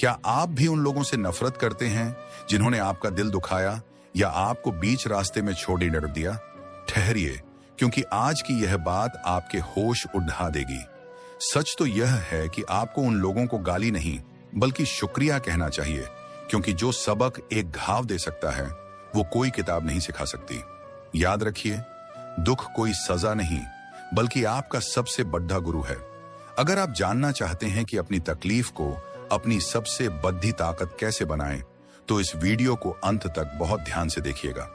क्या आप भी उन लोगों से नफरत करते हैं जिन्होंने आपका दिल दुखाया या आपको बीच रास्ते में छोड़ डर दिया? ठहरिए, क्योंकि आज की यह बात आपके होश उड़ा देगी। सच तो यह है कि आपको उन लोगों को गाली नहीं बल्कि शुक्रिया कहना चाहिए, क्योंकि जो सबक एक घाव दे सकता है वो कोई किताब नहीं सिखा सकती। याद रखिए, दुख कोई सजा नहीं बल्कि आपका सबसे बड़ा गुरु है। अगर आप जानना चाहते हैं कि अपनी तकलीफ को अपनी सबसे बड़ी ताकत कैसे बनाएं, तो इस वीडियो को अंत तक बहुत ध्यान से देखिएगा।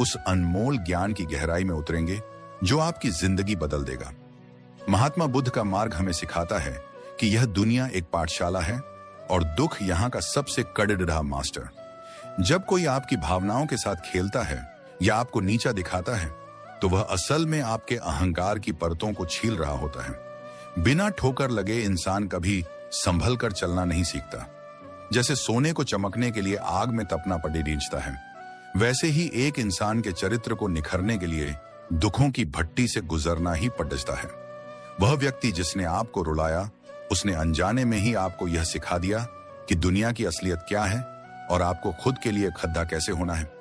उस अनमोल ज्ञान की गहराई में उतरेंगे जो आपकी जिंदगी बदल देगा। महात्मा बुद्ध का मार्ग हमें सिखाता है कि यह दुनिया एक पाठशाला है और दुख यहाँ का सबसे कड़ड़ा मास्टर। जब कोई आपकी भावनाओं के साथ खेलता है या आपको नीचा दिखाता है, तो वह असल में आपके अहंकार की परतों को छील रहा होता है। बिना ठोकर लगे इंसान कभी संभल कर चलना नहीं सीखता। जैसे सोने को चमकने के लिए आग में तपना पड़े रींचता है, वैसे ही एक इंसान के चरित्र को निखरने के लिए दुखों की भट्टी से गुजरना ही पड़ता है। वह व्यक्ति जिसने आपको रुलाया, उसने अनजाने में ही आपको यह सिखा दिया कि दुनिया की असलियत क्या है और आपको खुद के लिए खद्दा कैसे होना है।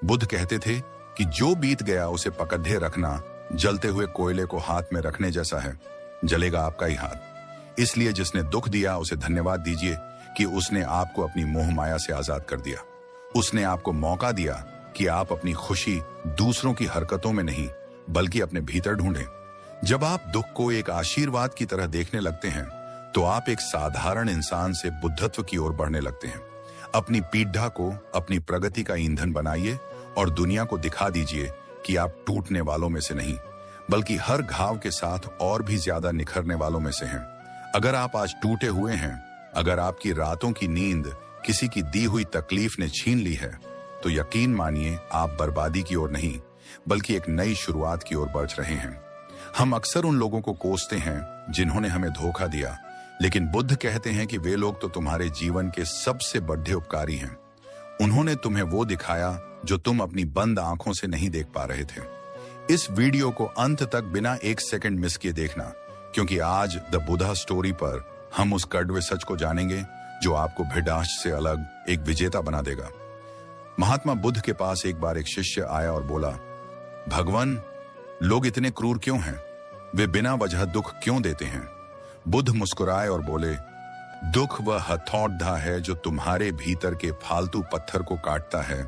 बुद्ध कहते थे कि जो बीत गया उसे पकड़े रखना जलते हुए कोयले को हाथ में रखने जैसा है, जलेगा आपका ही हाथ। इसलिए जिसने दुख दिया उसे धन्यवाद दीजिए कि उसने आपको अपनी मोह माया से आजाद कर दिया। उसने आपको मौका दिया कि आप अपनी खुशी दूसरों की हरकतों में नहीं बल्कि अपने भीतर ढूंढें। जब आप दुख को एक आशीर्वाद की तरह देखने लगते हैं, तो आप एक साधारण इंसान से बुद्धत्व की ओर बढ़ने लगते हैं। अपनी पीड़ा को अपनी प्रगति का ईंधन बनाइए और दुनिया को दिखा दीजिए कि आप टूटने वालों में से नहीं बल्कि हर घाव के साथ और भी ज्यादा निखरने वालों में से हैं। अगर आप आज टूटे हुए हैं, अगर आपकी रातों की नींद किसी की दी हुई तकलीफ ने छीन ली है, तो यकीन मानिए आप बर्बादी की ओर नहीं बल्कि एक नई शुरुआत की ओर बढ़ रहे हैं। हम अक्सर उन लोगों को कोसते हैं जिन्होंने हमें धोखा दिया, लेकिन बुद्ध कहते हैं कि वे लोग तो तुम्हारे जीवन के सबसे बड़े उपकारी हैं। उन्होंने तुम्हें वो दिखाया जो तुम अपनी बंद आंखों से नहीं देख पा रहे थे। इस वीडियो को अंत तक बिना एक सेकंड मिस किए देखना, क्योंकि आज द बुद्धा स्टोरी पर हम उस कड़वे सच को जानेंगे जो आपको भिडास से अलग एक विजेता बना देगा। महात्मा बुद्ध के पास एक बार एक शिष्य आया और बोला, भगवान, लोग इतने क्रूर क्यों हैं? वे बिना वजह दुख क्यों देते हैं? बुद्ध मुस्कुराए और बोले, दुख वह हथौड़ा है जो तुम्हारे भीतर के फालतू पत्थर को काटता है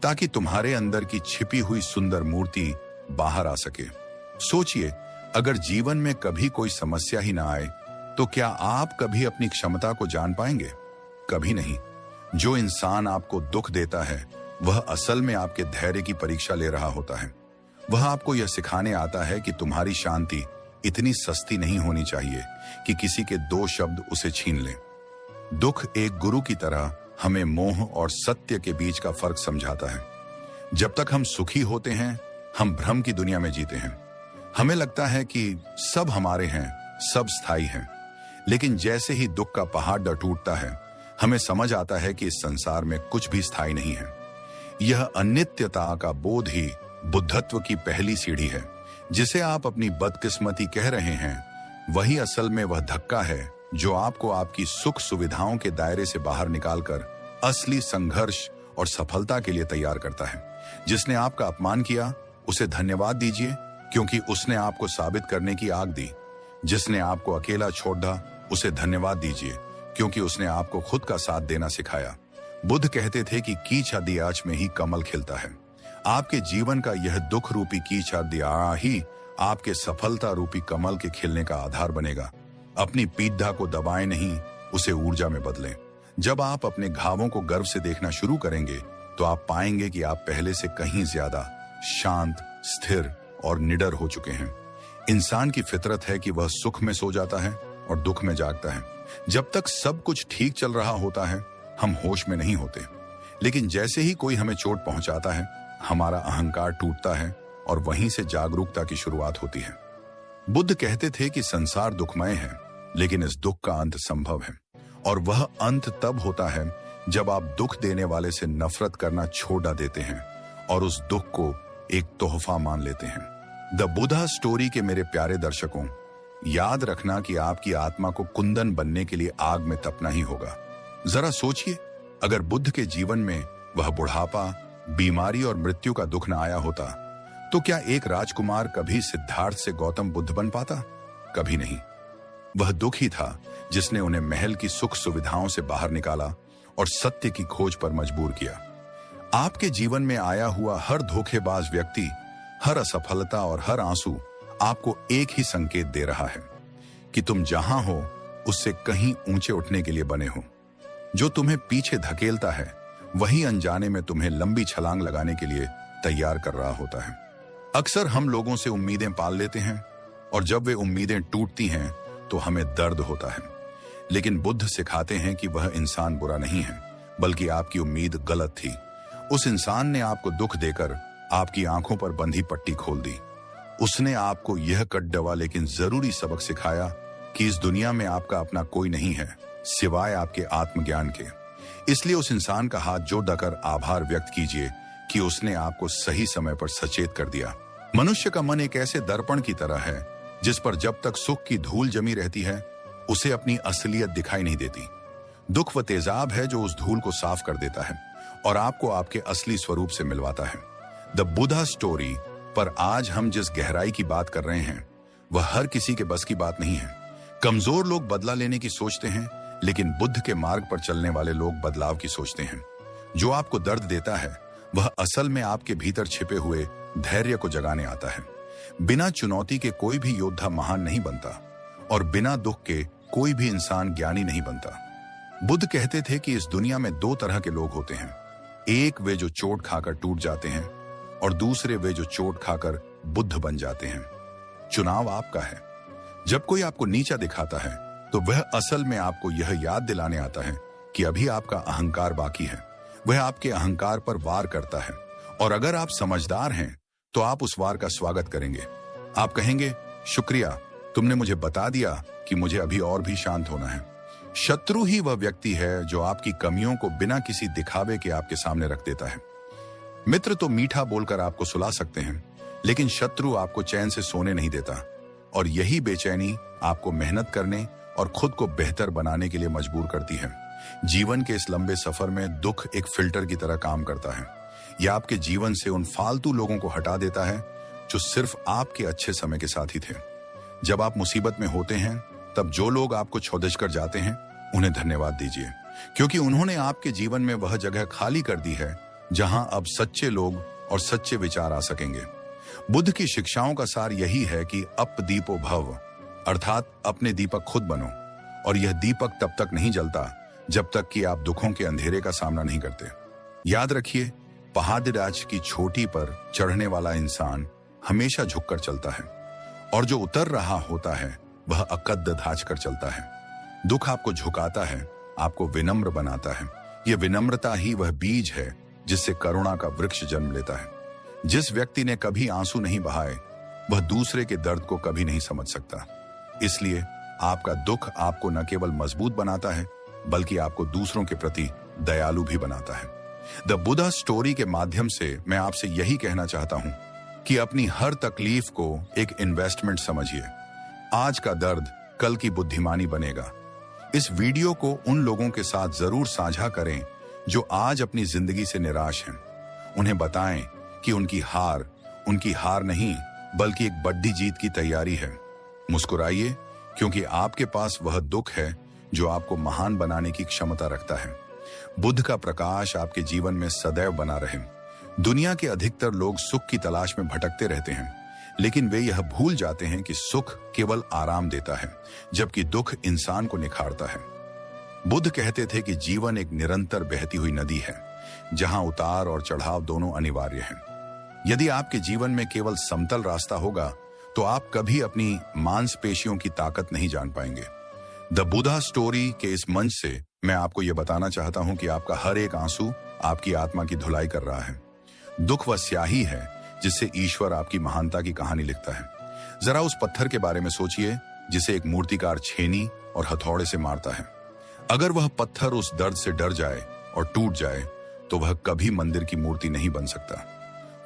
ताकि तुम्हारे अंदर की छिपी हुई सुंदर मूर्ति बाहर आ सके। सोचिए, अगर जीवन में कभी कोई समस्या ही ना आए, तो क्या आप कभी अपनी क्षमता को जान पाएंगे? कभी नहीं। जो इंसान आपको दुख देता है, वह असल में आपके धैर्य की परीक्षा ले रहा होता है। वह आपको यह सिखाने आता है कि तुम्हारी शांति इतनी सस्ती नहीं होनी चाहिए कि किसी के दो शब्द उसे छीन लें। दुख एक गुरु की तरह हमें मोह और सत्य के बीच का फर्क समझाता है। जब तक हम सुखी होते हैं, हम भ्रम की दुनिया में जीते हैं। हमें लगता है कि सब हमारे हैं, सब स्थायी हैं। लेकिन जैसे ही दुख का पहाड़ टूटता है, हमें समझ आता है कि इस संसार में कुछ भी स्थायी नहीं है। यह अनित्यता का बोध ही बुद्धत्व की पहली सीढ़ी है। जिसे आप अपनी बदकिस्मती कह रहे हैं, वही असल में वह धक्का है जो आपको आपकी सुख सुविधाओं के दायरे से बाहर निकालकर असली संघर्ष और सफलता के लिए तैयार करता है। जिसने आपका अपमान किया, उसे धन्यवाद दीजिए, क्योंकि उसने आपको साबित करने की आग दी। जिसने आपको अकेला छोड़ा, उसे धन्यवाद दीजिए, क्योंकि उसने आपको खुद का साथ देना सिखाया। बुद्ध कहते थे कि कीचड़ दी आंच में ही कमल खिलता है। आपके जीवन का यह दुख रूपी कीचड़ दी आंच ही आपके सफलता रूपी कमल के खिलने का आधार बनेगा। अपनी पीड़ा को दबाएं नहीं, उसे ऊर्जा में बदलें। जब आप अपने घावों को गर्व से देखना शुरू करेंगे, तो आप पाएंगे कि आप पहले से कहीं ज्यादा शांत, स्थिर और निडर हो चुके हैं। इंसान की फितरत है कि वह सुख में सो जाता है और दुख में जागता है। जब तक सब कुछ ठीक चल रहा होता है, हम होश में नहीं होते। लेकिन जैसे ही कोई हमें चोट पहुंचाता है, हमारा अहंकार टूटता है और वहीं से जागरूकता की शुरुआत होती है। बुद्ध कहते थे कि संसार दुखमय है, लेकिन इस दुख का अंत संभव है। और वह अंत तब होता है जब आप दुख देने वाले से नफरत करना छोड़ देते हैं और उस दुख को एक तोहफा मान लेते हैं। द बुद्धा स्टोरी के मेरे प्यारे दर्शकों, याद रखना कि आपकी आत्मा को कुंदन बनने के लिए आग में तपना ही होगा। जरा सोचिए, अगर बुद्ध के जीवन में वह बुढ़ापा, बीमारी और मृत्यु का दुख न आया होता, तो क्या एक राजकुमार कभी सिद्धार्थ से गौतम बुद्ध बन पाता? कभी नहीं। वह दुख ही था जिसने उन्हें महल की सुख सुविधाओं से बाहर निकाला और सत्य की खोज पर मजबूर किया। आपके जीवन में आया हुआ हर धोखेबाज व्यक्ति, हर असफलता और हर आंसू आपको एक ही संकेत दे रहा है कि तुम जहां हो उससे कहीं ऊंचे उठने के लिए बने हो। जो तुम्हें पीछे धकेलता है वही अनजाने में तुम्हें लंबी छलांग लगाने के लिए तैयार कर रहा होता है। अक्सर हम लोगों से उम्मीदें पाल लेते हैं और जब वे उम्मीदें टूटती हैं तो हमें दर्द होता है। लेकिन बुद्ध सिखाते हैं कि वह इंसान बुरा नहीं है, बल्कि आपकी उम्मीद गलत थी। उस इंसान ने आपको दुख देकर आपकी आंखों पर बंधी पट्टी खोल दी। उसने आपको यह कड़वा लेकिन जरूरी सबक सिखाया कि इस दुनिया में आपका अपना कोई नहीं है सिवाय आपके आत्मज्ञान के। इसलिए उस इंसान का हाथ जोड़कर आभार व्यक्त कीजिए कि उसने आपको सही समय पर सचेत कर दिया। मनुष्य का मन एक ऐसे दर्पण की तरह है जिस पर जब तक सुख की धूल जमी रहती है उसे अपनी असलियत दिखाई नहीं देती। दुख व तेजाब है जो उस धूल को साफ कर देता है और आपको आपके असली स्वरूप से मिलवाता है। द बुद्धा स्टोरी पर आज हम जिस गहराई की बात कर रहे हैं वह हर किसी के बस की बात नहीं है। कमजोर लोग बदला लेने की सोचते हैं, लेकिन बुद्ध के मार्ग पर चलने वाले लोग बदलाव की सोचते हैं। जो आपको दर्द देता है वह असल में आपके भीतर छिपे हुए धैर्य को जगाने आता है। बिना चुनौती के कोई भी योद्धा महान नहीं बनता और बिना दुख के कोई भी इंसान ज्ञानी नहीं बनता। बुद्ध कहते थे कि इस दुनिया में दो तरह के लोग होते हैं, एक वे जो चोट खाकर टूट जाते हैं और दूसरे वे जो चोट खाकर बुद्ध बन जाते हैं। चुनाव आपका है। जब कोई आपको नीचा दिखाता है तो वह असल में आपको यह याद दिलाने आता है कि अभी आपका अहंकार बाकी है। वह आपके अहंकार पर वार करता है और अगर आप समझदार हैं तो आप उस वार का स्वागत करेंगे। आप कहेंगे, शुक्रिया, तुमने मुझे बता दिया कि मुझे अभी और भी शांत होना है। शत्रु ही वह व्यक्ति है जो आपकी कमियों को बिना किसी दिखावे के आपके सामने रख देता है। मित्र तो मीठा बोलकर आपको सुला सकते हैं, लेकिन शत्रु आपको चैन से सोने नहीं देता और यही बेचैनी आपको मेहनत करने और खुद को बेहतर बनाने के लिए मजबूर करती है। जीवन के इस लंबे सफर में दुख एक फिल्टर की तरह काम करता है। यह आपके जीवन से उन फालतू लोगों को हटा देता है जो सिर्फ आपके अच्छे समय के साथी थे। जब आप मुसीबत में होते हैं तब जो लोग आपको छोड़ कर जाते हैं उन्हें धन्यवाद दीजिए, क्योंकि उन्होंने आपके जीवन में वह जगह खाली कर दी है जहां अब सच्चे लोग और सच्चे विचार आ सकेंगे। बुद्ध की शिक्षाओं का सार यही है कि अपदीपो भव, अर्थात अपने दीपक खुद बनो, और यह दीपक तब तक नहीं जलता जब तक कि आप दुखों के अंधेरे का सामना नहीं करते। याद रखिए, पहाड़राज की चोटी पर चढ़ने वाला इंसान हमेशा झुककर चलता है और जो उतर रहा होता है वह अकद्द धाच कर चलता है। दुख आपको झुकाता है, आपको विनम्र बनाता है। यह विनम्रता ही वह बीज है जिससे करुणा का वृक्ष जन्म लेता है। जिस व्यक्ति ने कभी आंसू नहीं बहाए वह दूसरे के दर्द को कभी नहीं समझ सकता। इसलिए आपका दुख आपको न केवल मजबूत बनाता है बल्कि आपको दूसरों के प्रति दयालु भी बनाता है। द बुद्धा स्टोरी के माध्यम से मैं आपसे यही कहना चाहता हूं कि अपनी हर तकलीफ को एक इन्वेस्टमेंट समझिए। आज का दर्द कल की बुद्धिमानी बनेगा। इस वीडियो को उन लोगों के साथ जरूर साझा करें जो आज अपनी जिंदगी से निराश हैं। उन्हें बताएं कि उनकी हार नहीं बल्कि एक बड़ी जीत की तैयारी है। मुस्कुराइए, क्योंकि आपके पास वह दुख है जो आपको महान बनाने की क्षमता रखता है। बुद्ध का प्रकाश आपके जीवन में सदैव बना रहे। दुनिया के अधिकतर लोग सुख की तलाश में भटकते रहते हैं, लेकिन वे यह भूल जाते हैं कि सुख केवल आराम देता है, जबकि दुख इंसान को निखारता है। बुद्ध कहते थे कि जीवन एक निरंतर बहती हुई नदी है, जहां उतार और चढ़ाव दोनों अनिवार्य हैं। यदि आपके जीवन में केवल समतल रास्ता होगा तो आप कभी अपनी मांसपेशियों की ताकत नहीं जान पाएंगे। द बुद्धा स्टोरी के इस मंच से मैं आपको यह बताना चाहता हूं कि आपका हर एक आंसू आपकी आत्मा की धुलाई कर रहा है। दुख वह स्याही है जिससे ईश्वर आपकी महानता की कहानी लिखता है। जरा उस पत्थर के बारे में सोचिए जिसे एक मूर्तिकार छेनी और हथौड़े से मारता है। अगर वह पत्थर उस दर्द से डर जाए और टूट जाए तो वह कभी मंदिर की मूर्ति नहीं बन सकता।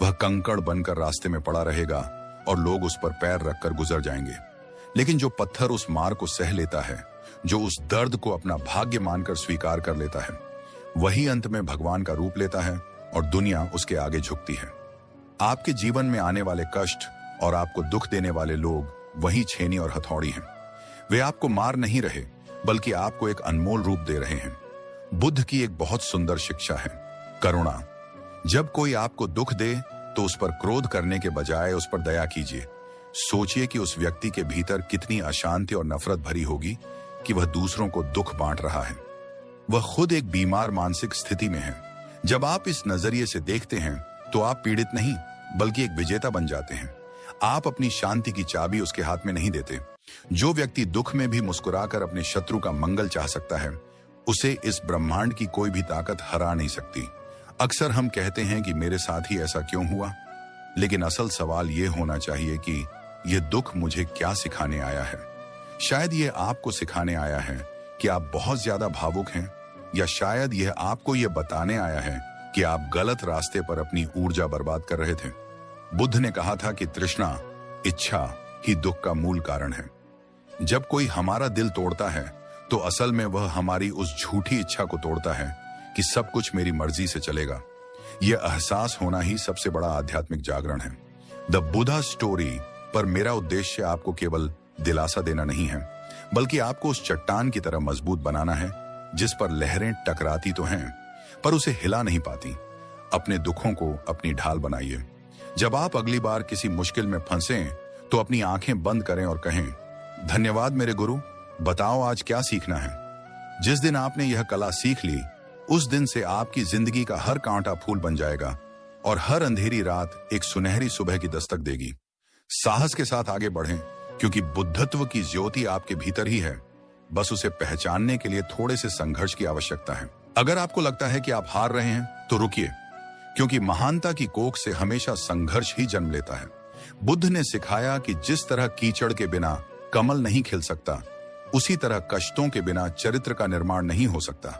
वह कंकड़ बनकर रास्ते में पड़ा रहेगा और लोग उस पर पैर रखकर गुजर जाएंगे। लेकिन जो पत्थर उस मार को सह लेता है, जो उस दर्द को अपना भाग्य मानकर स्वीकार कर लेता है, वही अंत में भगवान का रूप लेता है और दुनिया उसके आगे झुकती है। आपके जीवन में आने वाले कष्ट और आपको दुख देने वाले लोग वही छेनी और हथौड़ी हैं। वे आपको मार नहीं रहे, बल्कि आपको एक अनमोल रूप दे रहे हैं। बुद्ध की एक बहुत सुंदर शिक्षा है, करुणा। जब कोई आपको दुख दे तो उस पर क्रोध करने के बजाय उस पर दया कीजिए। सोचिए कि उस व्यक्ति के भीतर कितनी अशांति और नफरत भरी होगी कि वह दूसरों को दुख बांट रहा है। वह खुद एक बीमार मानसिक स्थिति में है। जब आप इस नजरिए से देखते हैं तो आप पीड़ित नहीं, बल्कि एक विजेता बन जाते हैं। आप अपनी शांति की चाबी उसके हाथ में नहीं देते। जो व्यक्ति दुख में भी मुस्कुराकर अपने शत्रु का मंगल चाह सकता है, उसे इस ब्रह्मांड की कोई भी ताकत हरा नहीं सकती। अक्सर हम कहते हैं कि मेरे साथ ही ऐसा क्यों हुआ, लेकिन असल सवाल यह होना चाहिए कि यह दुख मुझे क्या सिखाने आया है। शायद यह आपको सिखाने आया है कि आप बहुत ज्यादा भावुक हैं, या शायद यह आपको यह बताने आया है कि आप गलत रास्ते पर अपनी ऊर्जा बर्बाद कर रहे थे। बुद्ध ने कहा था कि तृष्णा, इच्छा ही दुख का मूल कारण है। जब कोई हमारा दिल तोड़ता है तो असल में वह हमारी उस झूठी इच्छा को तोड़ता है कि सब कुछ मेरी मर्जी से चलेगा। यह एहसास होना ही सबसे बड़ा आध्यात्मिक जागरण है। द बुद्धा स्टोरी पर मेरा उद्देश्य आपको केवल दिलासा देना नहीं है, बल्कि आपको उस चट्टान की तरह मजबूत बनाना है जिस पर लहरें टकराती तो हैं, पर उसे हिला नहीं पाती। अपने दुखों को अपनी ढाल बनाइए। जब आप अगली बार किसी मुश्किल में फंसे तो अपनी आंखें बंद करें और कहें, धन्यवाद मेरे गुरु, बताओ आज क्या सीखना है। जिस दिन आपने यह कला सीख ली, उस दिन से आपकी जिंदगी का हर कांटा फूल बन जाएगा और हर अंधेरी रात एक सुनहरी सुबह की दस्तक देगी। साहस के साथ आगे बढ़ें, क्योंकि बुद्धत्व की ज्योति आपके भीतर ही है। बस उसे पहचानने के लिए थोड़े से संघर्ष की आवश्यकता है। अगर आपको लगता है कि आप हार रहे हैं तो रुकिए, क्योंकि महानता की कोख से हमेशा संघर्ष ही जन्म लेता है। बुद्ध ने सिखाया कि जिस तरह कीचड़ के बिना कमल नहीं खिल सकता, उसी तरह कष्टों के बिना चरित्र का निर्माण नहीं हो सकता।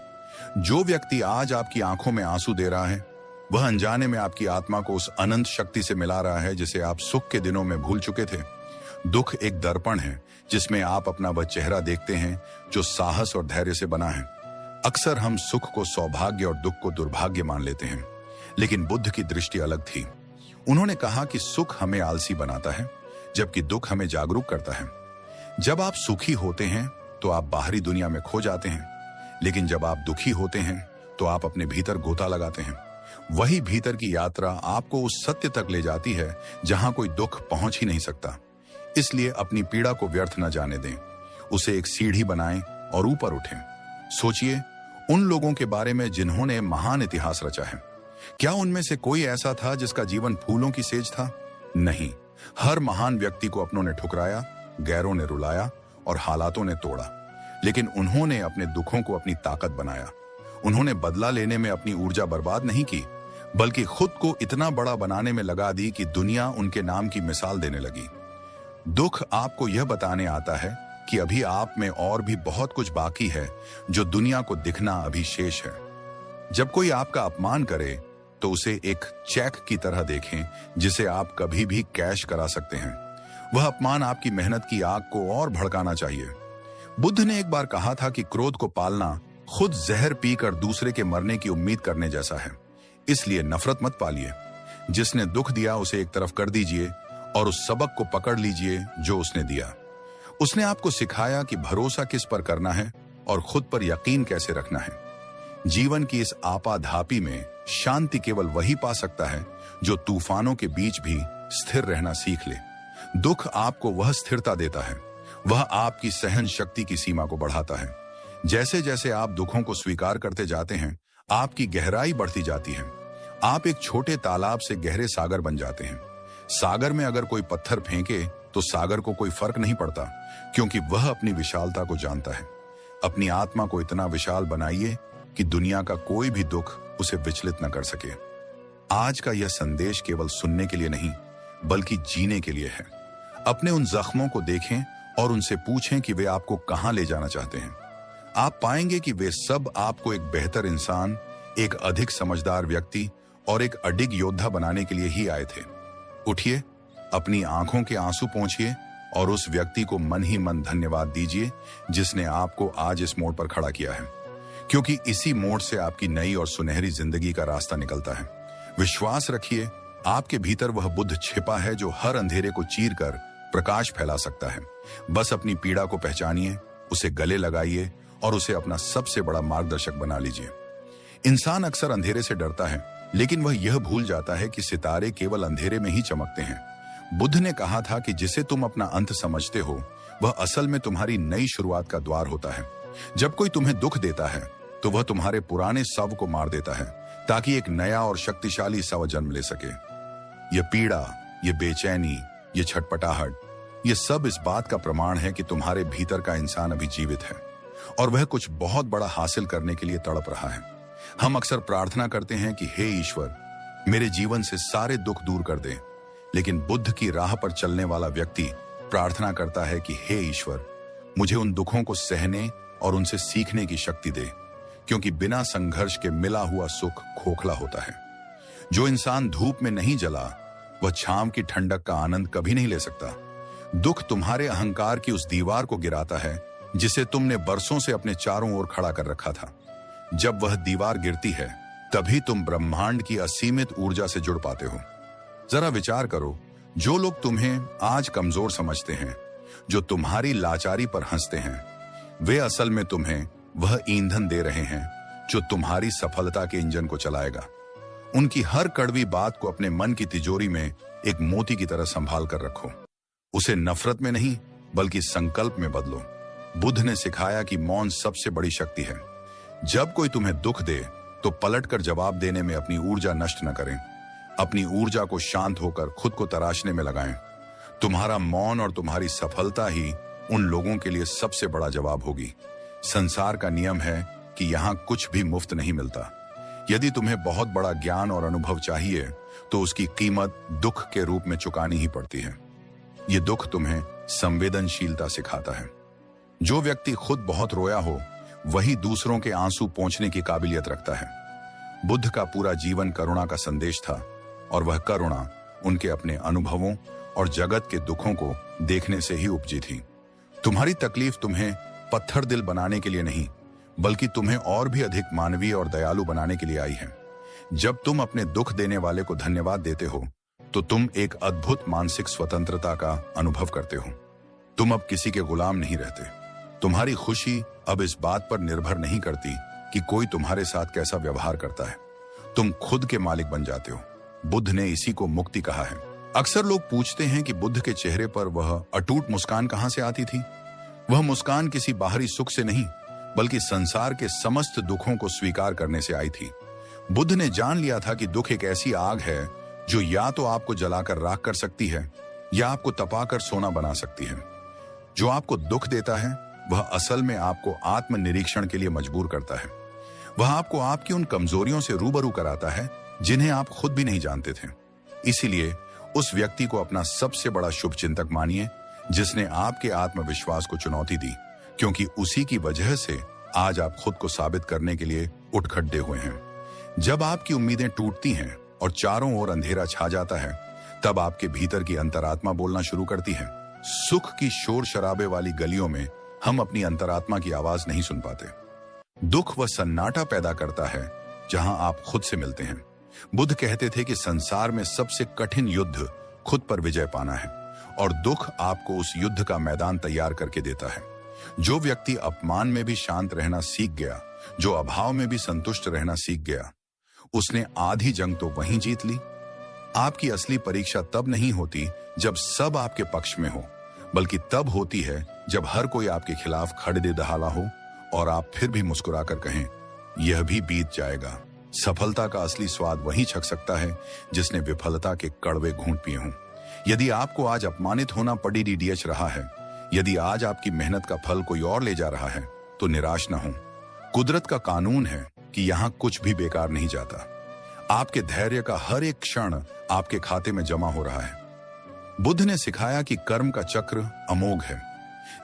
जो व्यक्ति आज आपकी आंखों में आंसू दे रहा है, वह अनजाने में आपकी आत्मा को उस अनंत शक्ति से मिला रहा है जिसे आप सुख के दिनों में भूल चुके थे। दुख एक दर्पण है जिसमें आप अपना वह चेहरा देखते हैं जो साहस और धैर्य से बना है। अक्सर हम सुख को सौभाग्य और दुख को दुर्भाग्य मान लेते हैं, लेकिन बुद्ध की दृष्टि अलग थी। उन्होंने कहा कि सुख हमें आलसी बनाता है, जबकि दुख हमें जागरूक करता है। जब आप सुखी होते हैं तो आप बाहरी दुनिया में खो जाते हैं, लेकिन जब आप दुखी होते हैं तो आप अपने भीतर गोता लगाते हैं। वही भीतर की यात्रा आपको उस सत्य तक ले जाती है जहां कोई दुख पहुंच ही नहीं सकता। इसलिए अपनी पीड़ा को व्यर्थ न जाने दें, उसे एक सीढ़ी बनाएं और ऊपर उठें। सोचिए उन लोगों के बारे में जिन्होंने महान इतिहास रचा है। क्या उनमें से कोई ऐसा था जिसका जीवन फूलों की सेज था? नहीं। हर महान व्यक्ति को अपनों ने ठुकराया, गैरों ने रुलाया और हालातों ने तोड़ा, लेकिन उन्होंने अपने दुखों को अपनी ताकत बनाया। उन्होंने बदला लेने में अपनी ऊर्जा बर्बाद नहीं की, बल्कि खुद को इतना बड़ा बनाने में लगा दी कि दुनिया उनके नाम की मिसाल देने लगी। दुख आपको यह बताने आता है कि अभी आप में और भी बहुत कुछ बाकी है जो दुनिया को दिखना अभी शेष है। जब कोई आपका अपमान करे तो उसे एक चेक की तरह देखें जिसे आप कभी भी कैश करा सकते हैं। वह अपमान आपकी मेहनत की आग को और भड़काना चाहिए। बुद्ध ने एक बार कहा था कि क्रोध को पालना खुद जहर पीकर दूसरे के मरने की उम्मीद करने जैसा है। इसलिए नफरत मत पालिए। जिसने दुख दिया उसे एक तरफ कर दीजिए और उस सबक को पकड़ लीजिए जो उसने दिया। उसने आपको सिखाया कि भरोसा किस पर करना है और खुद पर यकीन कैसे रखना है। जीवन की इस आपाधापी में शांति केवल वही पा सकता है जो तूफानों के बीच भी स्थिर रहना सीख ले। दुख आपको वह स्थिरता देता है, वह आपकी सहन शक्ति की सीमा को बढ़ाता है। जैसे जैसे आप दुखों को स्वीकार करते जाते हैं, आपकी गहराई बढ़ती जाती है। आप एक छोटे तालाब से गहरे सागर बन जाते हैं। सागर में अगर कोई पत्थर फेंके तो सागर को कोई फर्क नहीं पड़ता, क्योंकि वह अपनी विशालता को जानता है। अपनी आत्मा को इतना विशाल बनाइए कि दुनिया का कोई भी दुख उसे विचलित न कर सके। आज का यह संदेश केवल सुनने के लिए नहीं, बल्कि जीने के लिए है। अपने उन जख्मों को देखें और उनसे पूछें कि वे आपको कहां ले जाना चाहते हैं। आप पाएंगे कि वे सब आपको एक बेहतर इंसान, एक अधिक समझदार व्यक्ति और एक अडिग योद्धा बनाने के लिए ही आए थे। उठिए, अपनी आंखों के आंसू पोंछिए और उस व्यक्ति को मन ही मन धन्यवाद दीजिए जिसने आपको आज इस मोड़ पर खड़ा किया है, क्योंकि इसी मोड़ से आपकी नई और सुनहरी जिंदगी का रास्ता निकलता है। विश्वास रखिए, आपके भीतर वह बुद्ध छिपा है जो हर अंधेरे को चीर कर प्रकाश फैला सकता है। बस अपनी पीड़ा को पहचानिए, उसे गले लगाइए और उसे अपना सबसे बड़ा मार्गदर्शक बना लीजिए। इंसान अक्सर अंधेरे से डरता है, लेकिन वह यह भूल जाता है कि सितारे केवल अंधेरे में ही चमकते हैं। बुद्ध ने कहा था कि जिसे तुम अपना अंत समझते हो वह असल में तुम्हारी नई शुरुआत का द्वार होता है। जब कोई तुम्हें दुख देता है तो वह तुम्हारे पुराने शव को मार देता है ताकि एक नया और शक्तिशाली शव जन्म ले सके। यह पीड़ा, ये बेचैनी, ये छटपटाहट, ये सब इस बात का प्रमाण है कि तुम्हारे भीतर का इंसान अभी जीवित है और वह कुछ बहुत बड़ा हासिल करने के लिए तड़प रहा है। हम अक्सर प्रार्थना करते हैं कि हे ईश्वर, मेरे जीवन से सारे दुख दूर कर दे, लेकिन बुद्ध की राह पर चलने वाला व्यक्ति प्रार्थना करता है कि हे ईश्वर, मुझे उन दुखों को सहने और उनसे सीखने की शक्ति दे, क्योंकि बिना संघर्ष के मिला हुआ सुख खोखला होता है। जो इंसान धूप में नहीं जला वह छांव की ठंडक का आनंद कभी नहीं ले सकता। दुख तुम्हारे अहंकार की उस दीवार को गिराता है जिसे तुमने बरसों से अपने चारों ओर खड़ा कर रखा था। जब वह दीवार गिरती है तभी तुम ब्रह्मांड की असीमित ऊर्जा से जुड़ पाते हो। जरा विचार करो, जो लोग तुम्हें आज कमजोर समझते हैं, जो तुम्हारी लाचारी पर हंसते हैं, वे असल में तुम्हें वह ईंधन दे रहे हैं जो तुम्हारी सफलता के इंजन को चलाएगा। उनकी हर कड़वी बात को अपने मन की तिजोरी में एक मोती की तरह संभाल कर रखो। उसे नफरत में नहीं बल्कि संकल्प में बदलो। बुद्ध ने सिखाया कि मौन सबसे बड़ी शक्ति है। जब कोई तुम्हें दुख दे तो पलटकर जवाब देने में अपनी ऊर्जा नष्ट न करें। अपनी ऊर्जा को शांत होकर खुद को तराशने में लगाएं। तुम्हारा मौन और तुम्हारी सफलता ही उन लोगों के लिए सबसे बड़ा जवाब होगी। संसार का नियम है कि यहाँ कुछ भी मुफ्त नहीं मिलता। यदि तुम्हें बहुत बड़ा ज्ञान और अनुभव चाहिए तो उसकी कीमत दुख के रूप में चुकानी ही पड़ती है। ये दुख तुम्हें संवेदनशीलता सिखाता है। जो व्यक्ति खुद बहुत रोया हो वही दूसरों के आंसू पोंछने की काबिलियत रखता है। बुद्ध का पूरा जीवन करुणा का संदेश था और वह करुणा उनके अपने अनुभवों और जगत के दुखों को देखने से ही उपजी थी। तुम्हारी तकलीफ तुम्हें पत्थर दिल बनाने के लिए नहीं बल्कि तुम्हें और भी अधिक मानवीय और दयालु बनाने के लिए आई है। जब तुम अपने दुख देने वाले को धन्यवाद देते हो तो तुम एक अद्भुत मानसिक स्वतंत्रता का अनुभव करते हो। तुम अब किसी के गुलाम नहीं रहते। तुम्हारी खुशी अब इस बात पर निर्भर नहीं करती कि कोई तुम्हारे साथ कैसा व्यवहार करता है। तुम खुद के मालिक बन जाते हो। बुद्ध ने इसी को मुक्ति कहा है। अक्सर लोग पूछते हैं कि बुद्ध के चेहरे पर वह अटूट मुस्कान कहां से आती थी। वह मुस्कान किसी बाहरी सुख से नहीं बल्कि संसार के समस्त दुखों को स्वीकार करने से आई थी। बुद्ध ने जान लिया था कि दुख एक ऐसी आग है जो या तो आपको जलाकर राख कर सकती है या आपको तपाकर सोना बना सकती है। जो आपको दुख देता है वह असल में आपको आत्मनिरीक्षण के लिए मजबूर करता है। वह आपको आपकी उन कमजोरियों से रूबरू कराता है जिन्हें आप खुद भी नहीं जानते थे। इसीलिए उस व्यक्ति को अपना सबसे बड़ा शुभचिंतक मानिए जिसने आपके आत्मविश्वास को चुनौती दी, क्योंकि उसी की वजह से आज आप खुद को साबित करने के लिए उठ खड़े हुए हैं। जब आपकी उम्मीदें टूटती हैं और चारों ओर अंधेरा छा जाता है तब आपके भीतर की अंतरात्मा बोलना शुरू करती है। सुख की शोर शराबे वाली गलियों में हम अपनी अंतरात्मा की आवाज नहीं सुन पाते। दुख वह सन्नाटा पैदा करता है जहां आप खुद से मिलते हैं। बुद्ध कहते थे कि संसार में सबसे कठिन युद्ध खुद पर विजय पाना है और दुख आपको उस युद्ध का मैदान तैयार करके देता है। जो व्यक्ति अपमान में भी शांत रहना सीख गया, जो अभाव में भी संतुष्ट रहना सीख गया, उसने आधी जंग तो वहीं जीत ली। आपकी असली परीक्षा तब नहीं होती जब सब आपके पक्ष में हो, बल्कि तब होती है जब हर कोई आपके खिलाफ खड़े दहाड़ा हो और आप फिर भी मुस्कुराकर कहें, यह भी बीत जाएगा। सफलता का असली स्वाद वही छक सकता है जिसने विफलता के कड़वे घूंट पिए हों। यदि आपको आज अपमानित होना पड़ी डीडीएच रहा है, यदि आज आपकी मेहनत का फल कोई और ले जा रहा है, तो निराश न हो। कुदरत का कानून है कि यहाँ कुछ भी बेकार नहीं जाता। आपके धैर्य का हर एक क्षण आपके खाते में जमा हो रहा है। बुद्ध ने सिखाया कि कर्म का चक्र अमोघ है।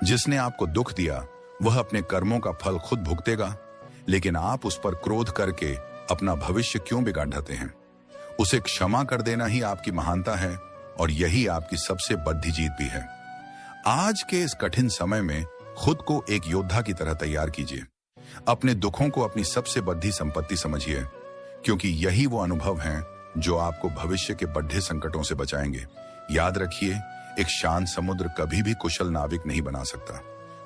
जिसने आपको दुख दिया वह अपने कर्मों का फल खुद भुगतेगा, लेकिन आप उस पर क्रोध करके अपना भविष्य क्यों बिगाड़ते हैं। उसे क्षमा कर देना ही आपकी महानता है और यही आपकी सबसे बड़ी जीत भी है। आज के इस कठिन समय में खुद को एक योद्धा की तरह तैयार कीजिए। अपने दुखों को अपनी सबसे बड़ी संपत्ति समझिए, क्योंकि यही वो अनुभव हैं जो आपको भविष्य के बड़े संकटों से बचाएंगे। याद रखिए, एक शांत समुद्र कभी भी कुशल नाविक नहीं बना सकता।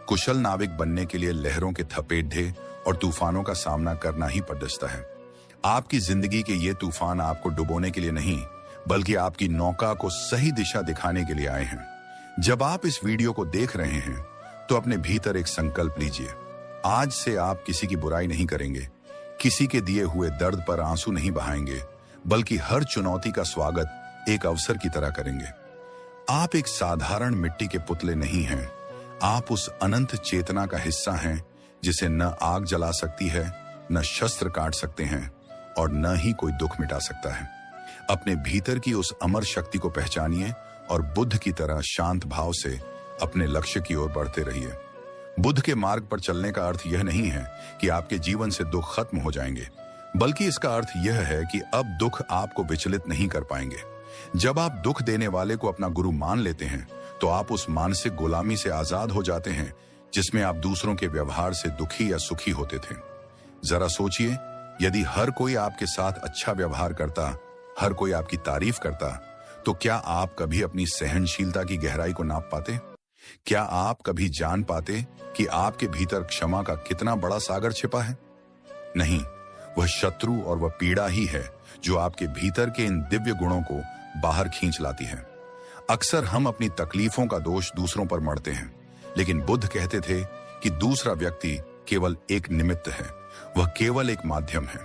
कुशल नाविक बनने के लिए लहरों के थपेड़े और तूफानों का सामना करना ही पड़ता है। आपकी जिंदगी के ये तूफान आपको डुबोने के लिए नहीं, बल्कि आपकी नौका को सही दिशा दिखाने के लिए आए हैं। जब आप इस वीडियो को देख रहे हैं तो अपने भीतर एक संकल्प लीजिए। आज से आप किसी की बुराई नहीं करेंगे, किसी के दिए हुए दर्द पर आंसू नहीं बहाएंगे, बल्कि हर चुनौती का स्वागत एक अवसर की तरह करेंगे। आप एक साधारण मिट्टी के पुतले नहीं हैं, आप उस अनंत चेतना का हिस्सा हैं जिसे न आग जला सकती है, न शस्त्र काट सकते हैं और न ही कोई दुख मिटा सकता है। अपने भीतर की उस अमर शक्ति को पहचानिए और बुद्ध की तरह शांत भाव से अपने लक्ष्य की ओर बढ़ते रहिए। बुद्ध के मार्ग पर चलने का अर्थ यह नहीं है कि आपके जीवन से दुख खत्म हो जाएंगे, बल्कि इसका अर्थ यह है कि अब दुख आपको विचलित नहीं कर पाएंगे। जब आप दुख देने वाले को अपना गुरु मान लेते हैं तो आप उस मानसिक गुलामी से आजाद हो जाते हैं जिसमें आप दूसरों के व्यवहार से दुखी या सुखी होते थे। जरा सोचिए, यदि हर कोई आपके साथ अच्छा व्यवहार करता, हर कोई आपकी तारीफ करता, तो क्या आप कभी अपनी सहनशीलता की गहराई को नाप पाते? क्या आप कभी जान पाते कि आपके भीतर क्षमा का कितना बड़ा सागर छिपा है? नहीं, वह शत्रु और वह पीड़ा ही है जो आपके भीतर के इन दिव्य गुणों को बाहर खींच लाती है। अक्सर हम अपनी तकलीफों का दोष दूसरों पर मढ़ते हैं, लेकिन बुद्ध कहते थे कि दूसरा व्यक्ति केवल एक निमित्त है, वह केवल एक माध्यम है।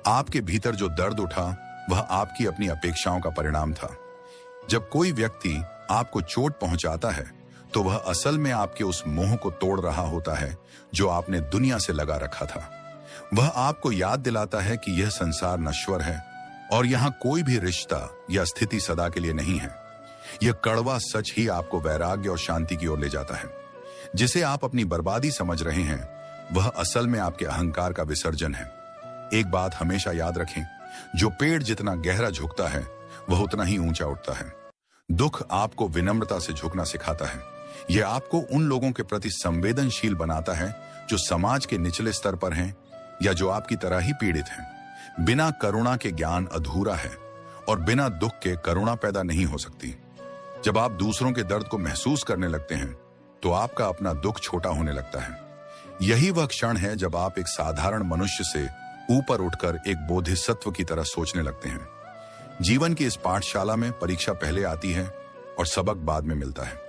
आपके भीतर जो दर्द उठा वह आपकी अपनी अपेक्षाओं का परिणाम था। जब कोई व्यक्ति आपको चोट पहुंचाता है तो वह असल में आपके उस मोह को तोड़ रहा होता है जो आपने दुनिया से लगा रखा था। वह आपको याद दिलाता है कि यह संसार नश्वर है और यहाँ कोई भी रिश्ता या स्थिति सदा के लिए नहीं है। यह कड़वा सच ही आपको वैराग्य और शांति की ओर ले जाता है। जिसे आप अपनी बर्बादी समझ रहे हैं वह असल में आपके अहंकार का विसर्जन है। एक बात हमेशा याद रखें, जो पेड़ जितना गहरा झुकता है वह उतना ही ऊंचा उठता है। दुख आपको विनम्रता से झुकना सिखाता है। यह आपको उन लोगों के प्रति संवेदनशील बनाता है जो समाज के निचले स्तर पर हैं या जो आपकी तरह ही पीड़ित हैं। बिना करुणा के ज्ञान अधूरा है और बिना दुख के करुणा पैदा नहीं हो सकती। जब आप दूसरों के दर्द को महसूस करने लगते हैं तो आपका अपना दुख छोटा होने लगता है। यही वह क्षण है जब आप एक साधारण मनुष्य से ऊपर उठकर एक बोधिसत्व की तरह सोचने लगते हैं। जीवन की इस पाठशाला में परीक्षा पहले आती है और सबक बाद में मिलता है।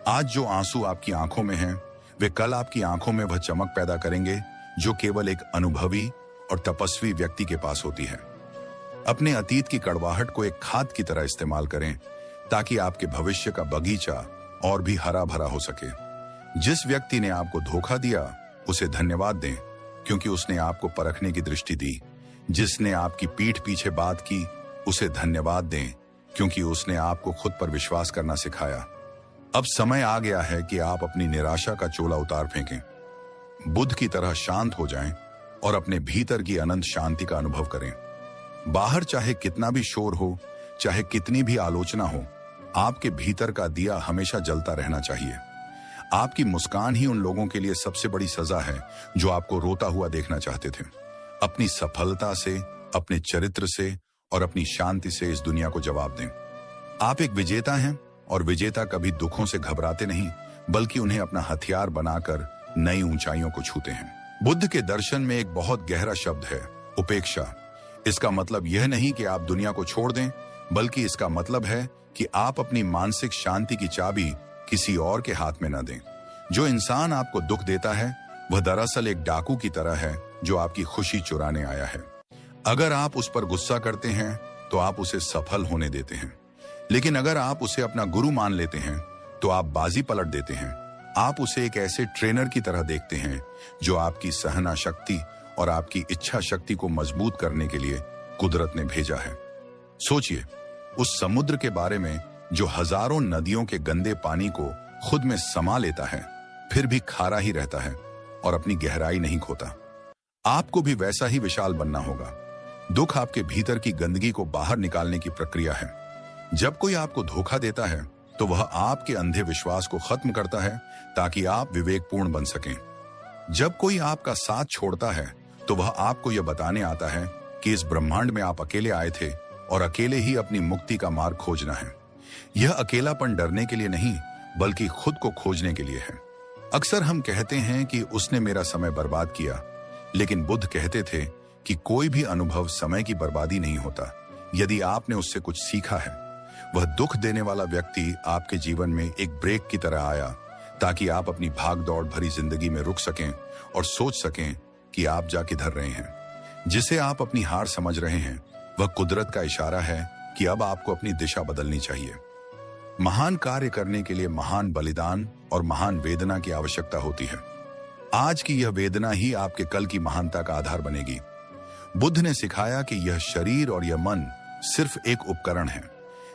आज जो आंसू आपकी आंखों में हैं, वे कल आपकी आंखों में वह चमक पैदा करेंगे जो केवल एक अनुभवी और तपस्वी व्यक्ति के पास होती है। अपने अतीत की कड़वाहट को एक खाद की तरह इस्तेमाल करें ताकि आपके भविष्य का बगीचा और भी हरा भरा हो सके। जिस व्यक्ति ने आपको धोखा दिया उसे धन्यवाद दें, क्योंकि उसने आपको परखने की दृष्टि दी। जिसने आपकी पीठ पीछे बात की उसे धन्यवाद दें, क्योंकि उसने आपको खुद पर विश्वास करना सिखाया। अब समय आ गया है कि आप अपनी निराशा का चोला उतार फेंकें, बुद्ध की तरह शांत हो जाएं और अपने भीतर की अनंत शांति का अनुभव करें। बाहर चाहे कितना भी शोर हो, चाहे कितनी भी आलोचना हो, आपके भीतर का दिया हमेशा जलता रहना चाहिए। आपकी मुस्कान ही उन लोगों के लिए सबसे बड़ी सजा है जो आपको रोता हुआ देखना चाहते थे। अपनी सफलता से, अपने चरित्र से और अपनी शांति से इस दुनिया को जवाब दें। आप एक विजेता हैं और विजेता कभी दुखों से घबराते नहीं, बल्कि उन्हें अपना हथियार बनाकर नई ऊंचाइयों को छूते हैं। बुद्ध के दर्शन में एक बहुत गहरा शब्द है, उपेक्षा। इसका मतलब यह नहीं कि आप दुनिया को छोड़ दें, बल्कि इसका मतलब है कि आप अपनी मानसिक शांति की चाबी किसी और के हाथ में न दें। जो इंसान आपको दुख देता है वह दरअसल एक डाकू की तरह है जो आपकी खुशी चुराने आया है। अगर आप उस पर गुस्सा करते हैं तो आप उसे सफल होने देते हैं, लेकिन अगर आप उसे अपना गुरु मान लेते हैं तो आप बाजी पलट देते हैं। आप उसे एक ऐसे ट्रेनर की तरह देखते हैं जो आपकी सहना शक्ति और आपकी इच्छा शक्ति को मजबूत करने के लिए कुदरत ने भेजा है। सोचिए उस समुद्र के बारे में जो हजारों नदियों के गंदे पानी को खुद में समा लेता है, फिर भी खारा ही रहता है और अपनी गहराई नहीं खोता। आपको भी वैसा ही विशाल बनना होगा। दुख आपके भीतर की गंदगी को बाहर निकालने की प्रक्रिया है। जब कोई आपको धोखा देता है तो वह आपके अंधे विश्वास को खत्म करता है ताकि आप विवेकपूर्ण बन सकें। जब कोई आपका साथ छोड़ता है तो वह आपको यह बताने आता है कि इस ब्रह्मांड में आप अकेले आए थे और अकेले ही अपनी मुक्ति का मार्ग खोजना है। यह अकेलापन डरने के लिए नहीं, बल्कि खुद को खोजने के लिए है। अक्सर हम कहते हैं कि उसने मेरा समय बर्बाद किया, लेकिन बुद्ध कहते थे कि कोई भी अनुभव समय की बर्बादी नहीं होता यदि आपने उससे कुछ सीखा है। वह दुख देने वाला व्यक्ति आपके जीवन में एक ब्रेक की तरह आया ताकि आप अपनी भाग-दौड़ भरी जिंदगी में रुक सकें और सोच सकें कि आप जा किधर रहे हैं। जिसे आप अपनी हार समझ रहे हैं, वह कुदरत का इशारा है कि अब आपको अपनी दिशा बदलनी चाहिए। महान कार्य करने के लिए महान बलिदान और महान वेदना की आवश्यकता होती है। आज की यह वेदना ही आपके कल की महानता का आधार बनेगी। बुद्ध ने सिखाया कि यह शरीर और यह मन सिर्फ एक उपकरण है।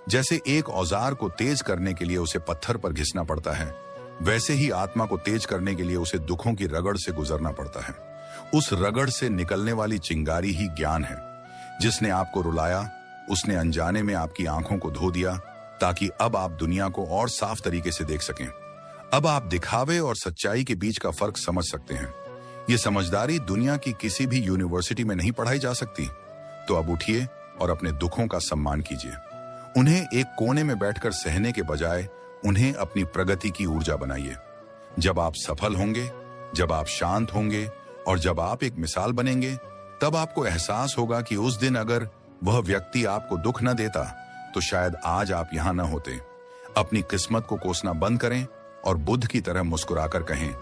जैसे एक औजार को तेज करने के लिए उसे पत्थर पर घिसना पड़ता है, वैसे ही आत्मा को तेज करने के लिए उसे दुखों की रगड़ से गुजरना पड़ता है। उस रगड़ से निकलने वाली चिंगारी ही ज्ञान है। जिसने आपको रुलाया, उसने अनजाने में आपकी आंखों को धो दिया ताकि अब आप दुनिया को और साफ तरीके से देख सकें। अब आप दिखावे और सच्चाई के बीच का फर्क समझ सकते हैं। ये समझदारी दुनिया की किसी भी यूनिवर्सिटी में नहीं पढ़ाई जा सकती। तो अब उठिए और अपने दुखों का सम्मान कीजिए। उन्हें एक कोने में बैठकर सहने के बजाय उन्हें अपनी प्रगति की ऊर्जा बनाइए। जब आप सफल होंगे, जब आप शांत होंगे और जब आप एक मिसाल बनेंगे, तब आपको एहसास होगा कि उस दिन अगर वह व्यक्ति आपको दुख न देता तो शायद आज आप यहां न होते। अपनी किस्मत को कोसना बंद करें और बुद्ध की तरह मुस्कुराकर कहें,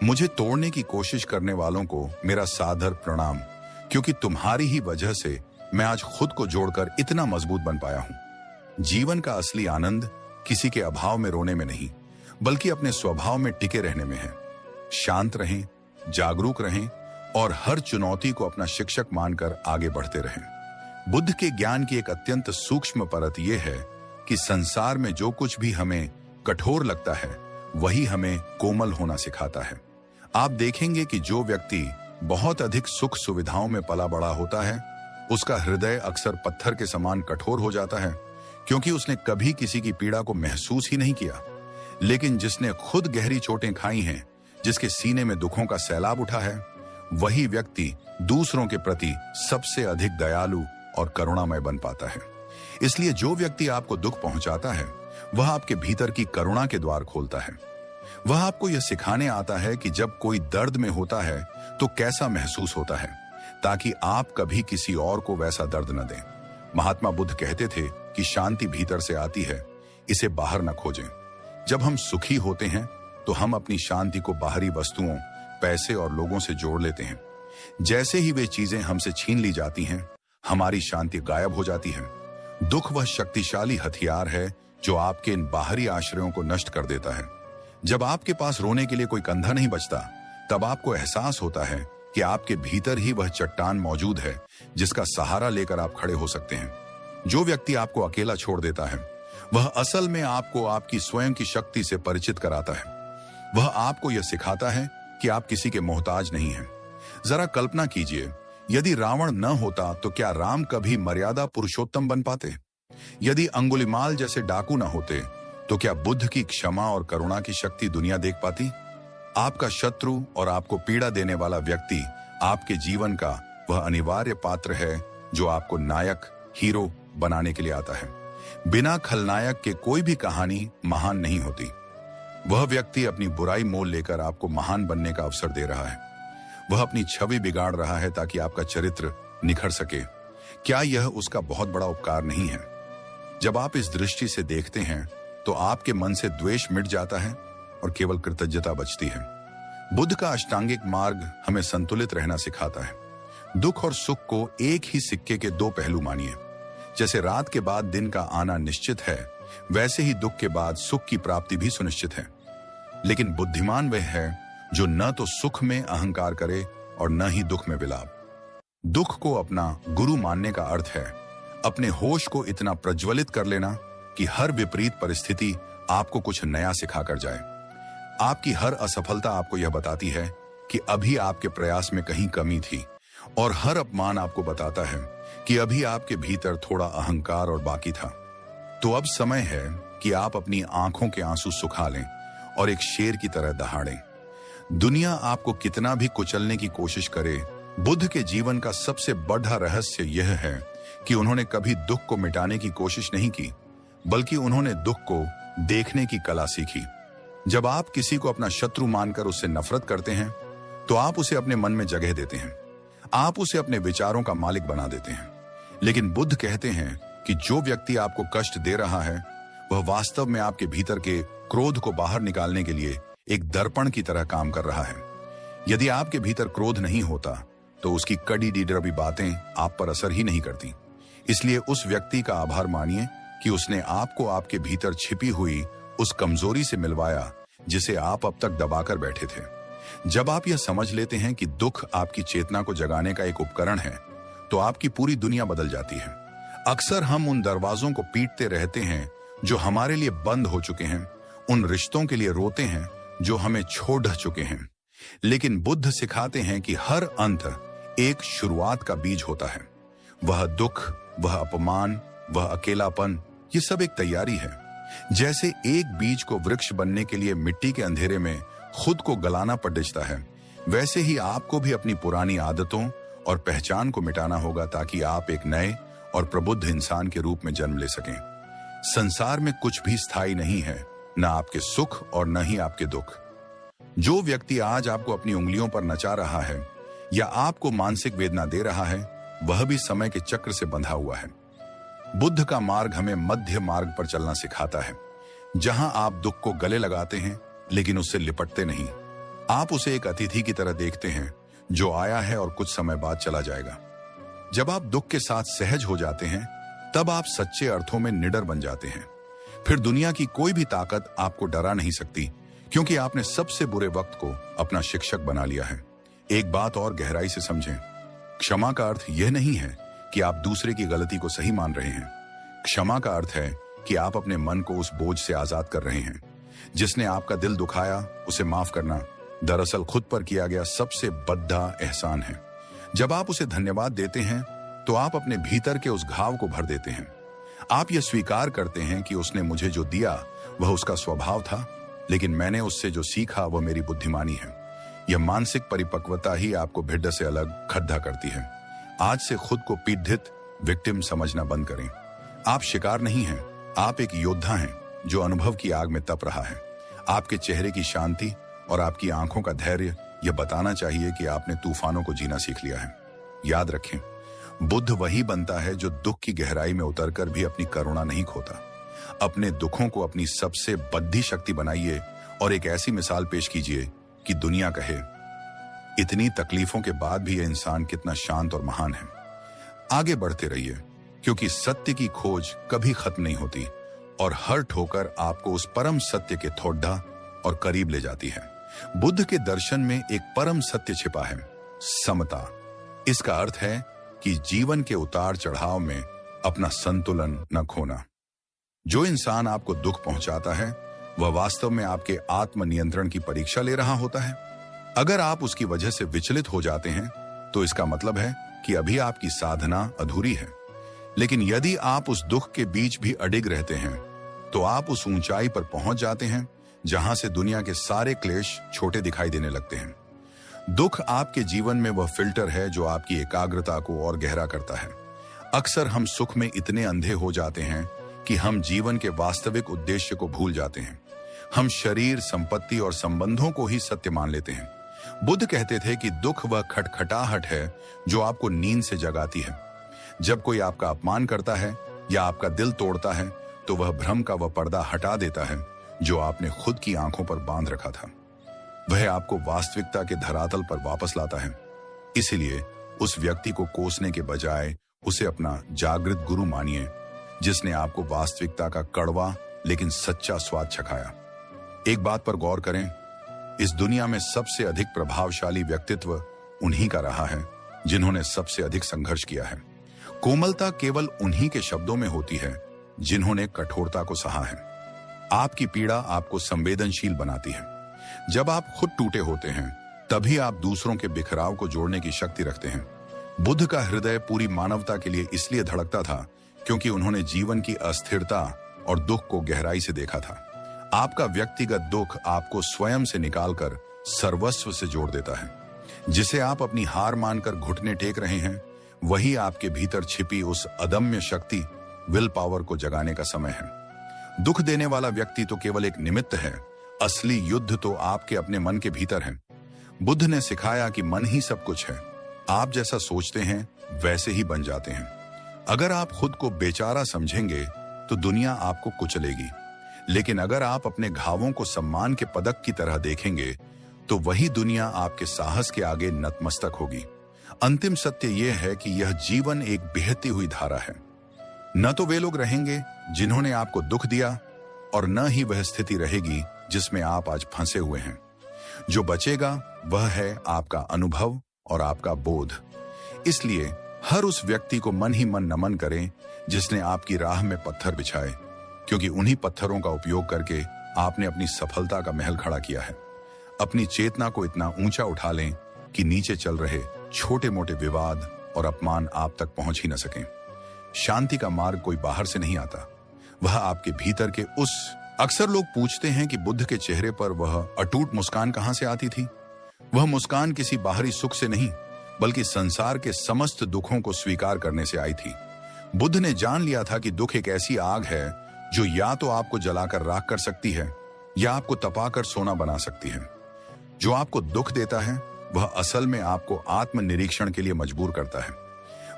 मुझे तोड़ने की कोशिश करने वालों को मेरा सादर प्रणाम, क्योंकि तुम्हारी ही वजह से मैं आज खुद को जोड़कर इतना मजबूत बन पाया हूं। जीवन का असली आनंद किसी के अभाव में रोने में नहीं, बल्कि अपने स्वभाव में टिके रहने में है। शांत रहें, जागरूक रहें और हर चुनौती को अपना शिक्षक मानकर आगे बढ़ते रहें। बुद्ध के ज्ञान की एक अत्यंत सूक्ष्म परत यह है कि संसार में जो कुछ भी हमें कठोर लगता है, वही हमें कोमल होना सिखाता है। आप देखेंगे कि जो व्यक्ति बहुत अधिक सुख सुविधाओं में पला बड़ा होता है, उसका हृदय अक्सर पत्थर के समान कठोर हो जाता है, क्योंकि उसने कभी किसी की पीड़ा को महसूस ही नहीं किया। लेकिन जिसने खुद गहरी चोटें खाई हैं, जिसके सीने में दुखों का सैलाब उठा है, वही व्यक्ति दूसरों के प्रति सबसे अधिक दयालु और करुणामय बन पाता है। इसलिए जो व्यक्ति आपको दुख पहुंचाता है, वह आपके भीतर की करुणा के द्वार खोलता है। वह आपको यह सिखाने आता है कि जब कोई दर्द में होता है तो कैसा महसूस होता है, ताकि आप कभी किसी और को वैसा दर्द न दें। महात्मा बुद्ध कहते थे कि शांति भीतर से आती है, इसे बाहर न खोजें। जब हम सुखी होते हैं तो हम अपनी शांति को बाहरी वस्तुओं, पैसे और लोगों से जोड़ लेते हैं। जैसे ही वे चीजें हमसे छीन ली जाती हैं, हमारी शांति गायब हो जाती है। दुख वह शक्तिशाली हथियार है जो आपके इन बाहरी आश्रयों को नष्ट कर देता है। जब आपके पास रोने के लिए कोई कंधा नहीं बचता, तब आपको एहसास होता है कि आपके भीतर ही वह चट्टान मौजूद है जिसका सहारा लेकर आप खड़े हो सकते हैं। जो व्यक्ति आपको अकेला छोड़ देता है, वह असल में आपको आपकी स्वयं की शक्ति से परिचित कराता है। वह आपको यह सिखाता है कि आप किसी के मोहताज नहीं हैं। जरा कल्पना कीजिए, यदि रावण न होता तो क्या राम कभी मर्यादा पुरुषोत्तम बन पाते? यदि अंगुलिमाल जैसे डाकू न होते तो क्या बुद्ध की क्षमा और करुणा की शक्ति दुनिया देख पाती? आपका शत्रु और आपको पीड़ा देने वाला व्यक्ति आपके जीवन का वह अनिवार्य पात्र है जो आपको नायक, हीरो बनाने के लिए आता है। बिना खलनायक के कोई भी कहानी महान नहीं होती। वह व्यक्ति अपनी बुराई मोल लेकर आपको महान बनने का अवसर दे रहा है। वह अपनी छवि बिगाड़ रहा है ताकि आपका चरित्र निखर सके। क्या यह उसका बहुत बड़ा उपकार नहीं है? जब आप इस दृष्टि से देखते हैं तो आपके मन से द्वेष मिट जाता है और केवल कृतज्ञता बचती है। बुद्ध का अष्टांगिक मार्ग हमें संतुलित रहना सिखाता है। दुख और सुख को एक ही सिक्के के दो पहलू मानिए। जैसे रात के बाद दिन का आना निश्चित है, वैसे ही दुख के बाद सुख की प्राप्ति भी सुनिश्चित है। लेकिन बुद्धिमान वह है जो न तो सुख में अहंकार करे और न ही दुख में विलाप। दुख को अपना गुरु मानने का अर्थ है अपने होश को इतना प्रज्वलित कर लेना कि हर विपरीत परिस्थिति आपको कुछ नया सिखाकर जाए। आपकी हर असफलता आपको यह बताती है कि अभी आपके प्रयास में कहीं कमी थी, और हर अपमान आपको बताता है कि अभी आपके भीतर थोड़ा अहंकार और बाकी था। तो अब समय है कि आप अपनी आंखों के आंसू सुखा लें और एक शेर की तरह दहाड़ें। दुनिया आपको कितना भी कुचलने की कोशिश करे, बुद्ध के जीवन का सबसे बड़ा रहस्य यह है कि उन्होंने कभी दुख को मिटाने की कोशिश नहीं की, बल्कि उन्होंने दुख को देखने की कला सीखी। जब आप किसी को अपना शत्रु मानकर उससे नफरत करते हैं, तो आप उसे अपने मन में जगह देते हैं, आप उसे अपने विचारों का मालिक बना देते हैं। लेकिन बुद्ध कहते हैं कि जो व्यक्ति आपको कष्ट दे रहा है, वह वास्तव में आपके भीतर के क्रोध को बाहर निकालने के लिए एक दर्पण की तरह काम कर रहा है। यदि आपके भीतर क्रोध नहीं होता, तो उसकी कड़ी डिडरबी बातें आप पर असर ही नहीं करती। इसलिए उस व्यक्ति का आभार मानिए कि उसने आपको आपके भीतर छिपी हुई उस कमजोरी से मिलवाया जिसे आप अब तक दबाकर बैठे थे। जब आप यह समझ लेते हैं कि दुख आपकी चेतना को जगाने का एक उपकरण है, तो आपकी पूरी दुनिया बदल जाती है। अक्सर हम उन दरवाजों को पीटते रहते हैं जो हमारे लिए बंद हो चुके हैं, उन रिश्तों के लिए रोते हैं जो हमें छोड़ चुके हैं। लेकिन बुद्ध सिखाते हैं कि हर अंत एक शुरुआत का बीज होता है। वह दुख, वह अपमान, वह अकेलापन, ये सब एक तैयारी है। जैसे एक बीज को वृक्ष बनने के लिए मिट्टी के अंधेरे में खुद को गलाना पड़ता है, वैसे ही आपको भी अपनी पुरानी आदतों और पहचान को मिटाना होगा, ताकि आप एक नए और प्रबुद्ध इंसान के रूप में जन्म ले सकें। संसार में कुछ भी स्थायी नहीं है, न आपके सुख और न ही आपके दुख। जो व्यक्ति आज आपको अपनी उंगलियों पर नचा रहा है या आपको मानसिक वेदना दे रहा है, वह भी समय के चक्र से बंधा हुआ है। बुद्ध का मार्ग हमें मध्य मार्ग पर चलना सिखाता है, जहां आप दुख को गले लगाते हैं लेकिन उससे लिपटते नहीं। आप उसे एक अतिथि की तरह देखते हैं जो आया है और कुछ समय बाद चला जाएगा। जब आप दुख के साथ सहज हो जाते हैं, तब आप सच्चे अर्थों में निडर बन जाते हैं। फिर दुनिया की कोई भी ताकत आपको डरा नहीं सकती, क्योंकि आपने सबसे बुरे वक्त को अपना शिक्षक बना लिया है। एक बात और गहराई से समझें, क्षमा का अर्थ यह नहीं है कि आप दूसरे की गलती को सही मान रहे हैं। क्षमा का अर्थ है कि आप अपने मन को उस बोझ से आजाद कर रहे हैं। जिसने आपका दिल दुखाया, उसे माफ करना दरअसल खुद पर किया गया सबसे बड़ा एहसान है। जब आप उसे धन्यवाद देते हैं, तो आप अपने भीतर के उस घाव को भर देते हैं। आप यह स्वीकार करते हैं कि उसने मुझे जो दिया वह उसका स्वभाव था, लेकिन मैंने उससे जो सीखा वह मेरी बुद्धिमानी है। यह मानसिक परिपक्वता ही आपको भिड्ड से अलग खड्डा करती है। आज से खुद को पीड़ित विक्टिम समझना बंद करें। आप शिकार नहीं हैं, आप एक योद्धा हैं जो अनुभव की आग में तप रहा है। आपके चेहरे की शांति और आपकी आंखों का धैर्य यह बताना चाहिए कि आपने तूफानों को जीना सीख लिया है। याद रखें, बुद्ध वही बनता है जो दुख की गहराई में उतरकर भी अपनी करुणा नहीं खोता। अपने दुखों को अपनी सबसे बड़ी शक्ति बनाइए और एक ऐसी मिसाल पेश कीजिए कि दुनिया कहे, इतनी तकलीफों के बाद भी यह इंसान कितना शांत और महान है। आगे बढ़ते रहिए, क्योंकि सत्य की खोज कभी खत्म नहीं होती और हर ठोकर आपको उस परम सत्य के थोड़ा और करीब ले जाती है। बुद्ध के दर्शन में एक परम सत्य छिपा है, समता। इसका अर्थ है कि जीवन के उतार चढ़ाव में अपना संतुलन न खोना। जो इंसान आपको दुख पहुंचाता है, वह वास्तव में आपके आत्मनियंत्रण की परीक्षा ले रहा होता है। अगर आप उसकी वजह से विचलित हो जाते हैं, तो इसका मतलब है कि अभी आपकी साधना अधूरी है। लेकिन यदि आप उस दुख के बीच भी अडिग रहते हैं, तो आप उस ऊंचाई पर पहुंच जाते हैं जहां से दुनिया के सारे क्लेश छोटे दिखाई देने लगते हैं। दुख आपके जीवन में वह फिल्टर है जो आपकी एकाग्रता को और गहरा करता है। अक्सर हम सुख में इतने अंधे हो जाते हैं कि हम जीवन के वास्तविक उद्देश्य को भूल जाते हैं। हम शरीर, संपत्ति और संबंधों को ही सत्य मान लेते हैं। बुद्ध कहते थे कि दुख वह खटखटाहट है जो आपको नींद से जगाती है। जब कोई आपका अपमान करता है या आपका दिल तोड़ता है, तो वह भ्रम का वह पर्दा हटा देता है जो आपने खुद की आंखों पर बांध रखा था। वह आपको वास्तविकता के धरातल पर वापस लाता है। इसलिए उस व्यक्ति को कोसने के बजाय उसे अपना जागृत गुरु मानिए, जिसने आपको वास्तविकता का कड़वा लेकिन सच्चा स्वाद चखाया। एक बात पर गौर करें, इस दुनिया में सबसे अधिक प्रभावशाली व्यक्तित्व उन्हीं का रहा है जिन्होंने सबसे अधिक संघर्ष किया है। कोमलता केवल उन्हीं के शब्दों में होती है जिन्होंने कठोरता को सहा है। आपकी पीड़ा आपको संवेदनशील बनाती है। जब आप खुद टूटे होते हैं, तभी आप दूसरों के बिखराव को जोड़ने की शक्ति रखते हैं। बुद्ध का हृदय पूरी मानवता के लिए इसलिए धड़कता था क्योंकि उन्होंने जीवन की अस्थिरता और दुख को गहराई से देखा था। आपका व्यक्तिगत दुख आपको स्वयं से निकालकर सर्वस्व से जोड़ देता है। जिसे आप अपनी हार मानकर घुटने टेक रहे हैं, वही आपके भीतर छिपी उस अदम्य शक्ति विल पावर को जगाने का समय है। दुख देने वाला व्यक्ति तो केवल एक निमित्त है, असली युद्ध तो आपके अपने मन के भीतर है। बुद्ध ने सिखाया कि मन ही सब कुछ है। आप जैसा सोचते हैं वैसे ही बन जाते हैं। अगर आप खुद को बेचारा समझेंगे तो दुनिया आपको कुचलेगी, लेकिन अगर आप अपने घावों को सम्मान के पदक की तरह देखेंगे तो वही दुनिया आपके साहस के आगे नतमस्तक होगी। अंतिम सत्य यह है कि यह जीवन एक बहती हुई धारा है। न तो वे लोग रहेंगे जिन्होंने आपको दुख दिया, और न ही वह स्थिति रहेगी जिसमें आप आज फंसे हुए हैं। जो बचेगा वह है आपका अनुभव और आपका बोध। इसलिए हर उस व्यक्ति को मन ही मन नमन करें जिसने आपकी राह में पत्थर बिछाए, क्योंकि उन्हीं पत्थरों का उपयोग करके आपने अपनी सफलता का महल खड़ा किया है। अपनी चेतना को इतना ऊंचा उठा लें कि नीचे चल रहे छोटे मोटे विवाद और अपमान आप तक पहुंच ही न सकें। शांति का मार्ग कोई बाहर से नहीं आता, वह आपके भीतर के उस अक्सर लोग पूछते हैं कि बुद्ध के चेहरे पर वह अटूट मुस्कान कहां से आती थी। वह मुस्कान किसी बाहरी सुख से नहीं, बल्कि संसार के समस्त दुखों को स्वीकार करने से आई थी। बुद्ध ने जान लिया था कि दुख एक ऐसी आग है जो या तो आपको जलाकर राख कर सकती है या आपको तपाकर सोना बना सकती है। जो आपको दुख देता है वह असल में आपको आत्मनिरीक्षण के लिए मजबूर करता है।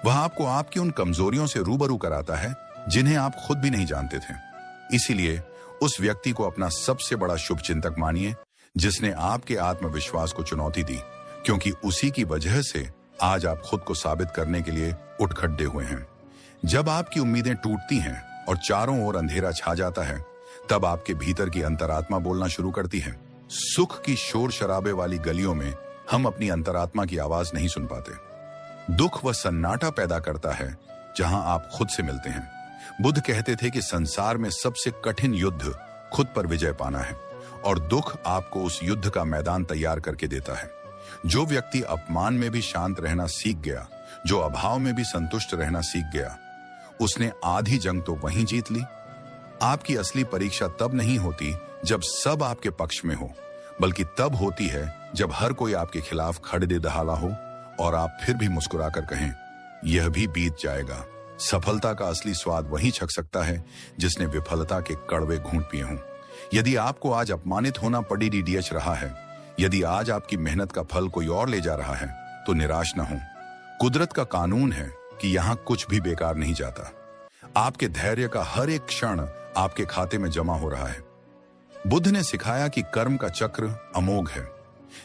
वह आपको आपकी उन कमजोरियों से रूबरू कराता है जिन्हें आप खुद भी नहीं जानते थे। इसीलिए उस व्यक्ति को अपना सबसे बड़ा शुभचिंतक मानिए जिसने आपके आत्मविश्वास को चुनौती दी, क्योंकि उसी की वजह से आज आप खुद को साबित करने के लिए उठ खड़े हुए हैं। जब आपकी उम्मीदें टूटती हैं और चारों ओर अंधेरा छा जाता है, तब आपके भीतर की अंतरात्मा बोलना शुरू करती है। सुख की शोर शराबे वाली गलियों में हम अपनी अंतरात्मा की आवाज नहीं सुन पाते। दुख वह सन्नाटा पैदा करता है जहां आप खुद से मिलते हैं। बुद्ध कहते थे कि संसार में सबसे कठिन युद्ध खुद पर विजय पाना है, और दुख आपको उस युद्ध का मैदान तैयार करके देता है। जो व्यक्ति अपमान में भी शांत रहना सीख गया, जो अभाव में भी संतुष्ट रहना सीख गया, उसने आधी जंग तो वहीं जीत ली। आपकी असली परीक्षा तब नहीं होती जब सब आपके पक्ष में हो, बल्कि तब होती है जब हर कोई आपके खिलाफ खड़े दहाड़ा हो और आप फिर भी मुस्कुराकर कहें, यह भी बीत जाएगा। सफलता का असली स्वाद वही छक सकता है जिसने विफलता के कड़वे घूंट पिए हों। यदि आपको आज अपमानित होना पड़ी डीडीएच रहा है, यदि आज आपकी मेहनत का फल कोई और ले जा रहा है, तो निराश न हो। कुदरत का कानून है कि यहां कुछ भी बेकार नहीं जाता। आपके धैर्य का हर एक क्षण आपके खाते में जमा हो रहा है। बुद्ध ने सिखाया कि कर्म का चक्र अमोघ है।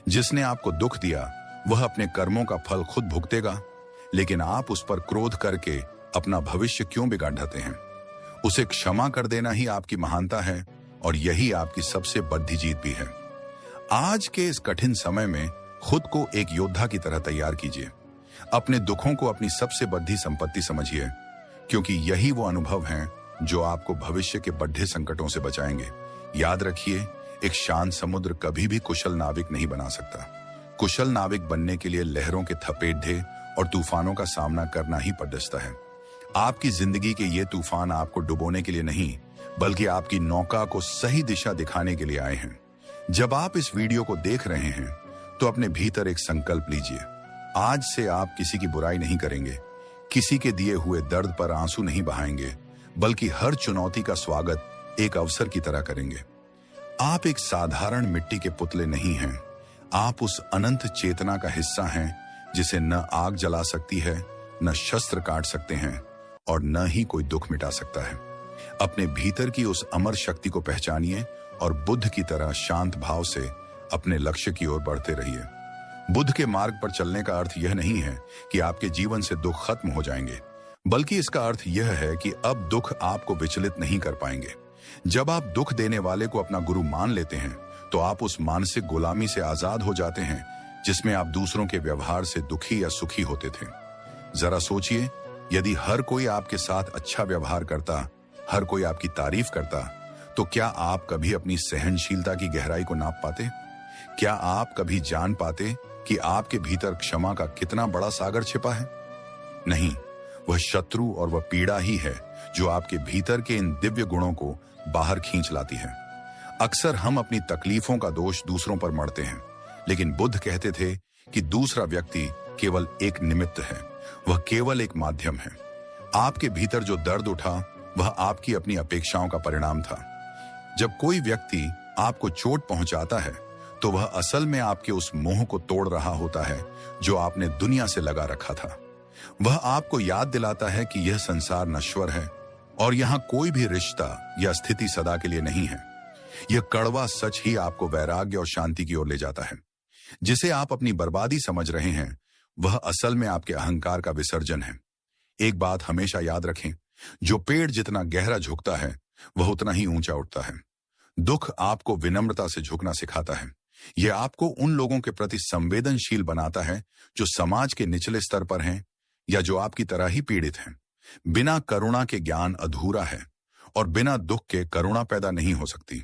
जिसने आपको दुख दिया वह अपने कर्मों का फल खुद भुगतेगा, लेकिन आप उस पर क्रोध करके अपना भविष्य क्यों बिगाड़ते हैं? उसे क्षमा कर देना ही आपकी महानता है, और यही आपकी सबसे बड़ी जीत भी है। आज के इस कठिन समय में खुद को एक योद्धा की तरह तैयार कीजिए। अपने दुखों को अपनी सबसे बड़ी संपत्ति समझिए, क्योंकि यही वो अनुभव हैं जो आपको भविष्य के बड़े संकटों से बचाएंगे। याद रखिए, एक शांत समुद्र कभी भी कुशल नाविक नहीं बना सकता। कुशल नाविक बनने के लिए लहरों के थपेड़े और तूफानों का सामना करना ही पड़ता है। आपकी जिंदगी के ये तूफान आपको डुबोने के लिए नहीं, बल्कि आपकी नौका को सही दिशा दिखाने के लिए आए हैं। जब आप इस वीडियो को देख रहे हैं तो अपने भीतर एक संकल्प लीजिए। आज से आप किसी की बुराई नहीं करेंगे, किसी के दिए हुए दर्द पर आंसू नहीं बहाएंगे, बल्कि हर चुनौती का स्वागत एक अवसर की तरह करेंगे। आप एक साधारण मिट्टी के पुतले नहीं हैं, आप उस अनंत चेतना का हिस्सा हैं जिसे न आग जला सकती है, न शस्त्र काट सकते हैं, और न ही कोई दुख मिटा सकता है। अपने भीतर की उस अमर शक्ति को पहचानिए और बुद्ध की तरह शांत भाव से अपने लक्ष्य की ओर बढ़ते रहिए। बुद्ध के मार्ग पर चलने का अर्थ यह नहीं है कि आपके जीवन से दुख खत्म हो जाएंगे, बल्कि इसका अर्थ यह है कि अब दुख आपको विचलित नहीं कर पाएंगे। जब आप दुख देने वाले को अपना गुरु मान लेते हैं, तो आप उस मानसिक गुलामी से आजाद हो जाते हैं जिसमें आप दूसरों के व्यवहार से दुखी या सुखी होते थे। जरा सोचिए, यदि हर कोई आपके साथ अच्छा व्यवहार करता, हर कोई आपकी तारीफ करता, तो क्या आप कभी अपनी सहनशीलता की गहराई को नाप पाते? क्या आप कभी जान पाते कि आपके भीतर क्षमा का कितना बड़ा सागर छिपा है? नहीं, वह शत्रु और वह पीड़ा ही है जो आपके भीतर के इन दिव्य गुणों को बाहर खींच लाती है। अक्सर हम अपनी तकलीफों का दोष दूसरों पर मढ़ते हैं, लेकिन बुद्ध कहते थे कि दूसरा व्यक्ति केवल एक निमित्त है, वह केवल एक माध्यम है। आपके भीतर जो दर्द उठा वह आपकी अपनी अपेक्षाओं का परिणाम था। जब कोई व्यक्ति आपको चोट पहुंचाता है तो वह असल में आपके उस मोह को तोड़ रहा होता है जो आपने दुनिया से लगा रखा था। वह आपको याद दिलाता है कि यह संसार नश्वर है और यहां कोई भी रिश्ता या स्थिति सदा के लिए नहीं है। यह कड़वा सच ही आपको वैराग्य और शांति की ओर ले जाता है। जिसे आप अपनी बर्बादी समझ रहे हैं वह असल में आपके अहंकार का विसर्जन है। एक बात हमेशा याद रखें, जो पेड़ जितना गहरा झुकता है वह उतना ही ऊंचा उठता है। दुख आपको विनम्रता से झुकना सिखाता है। यह आपको उन लोगों के प्रति संवेदनशील बनाता है जो समाज के निचले स्तर पर हैं या जो आपकी तरह ही पीड़ित हैं। बिना करुणा के ज्ञान अधूरा है और बिना दुख के करुणा पैदा नहीं हो सकती।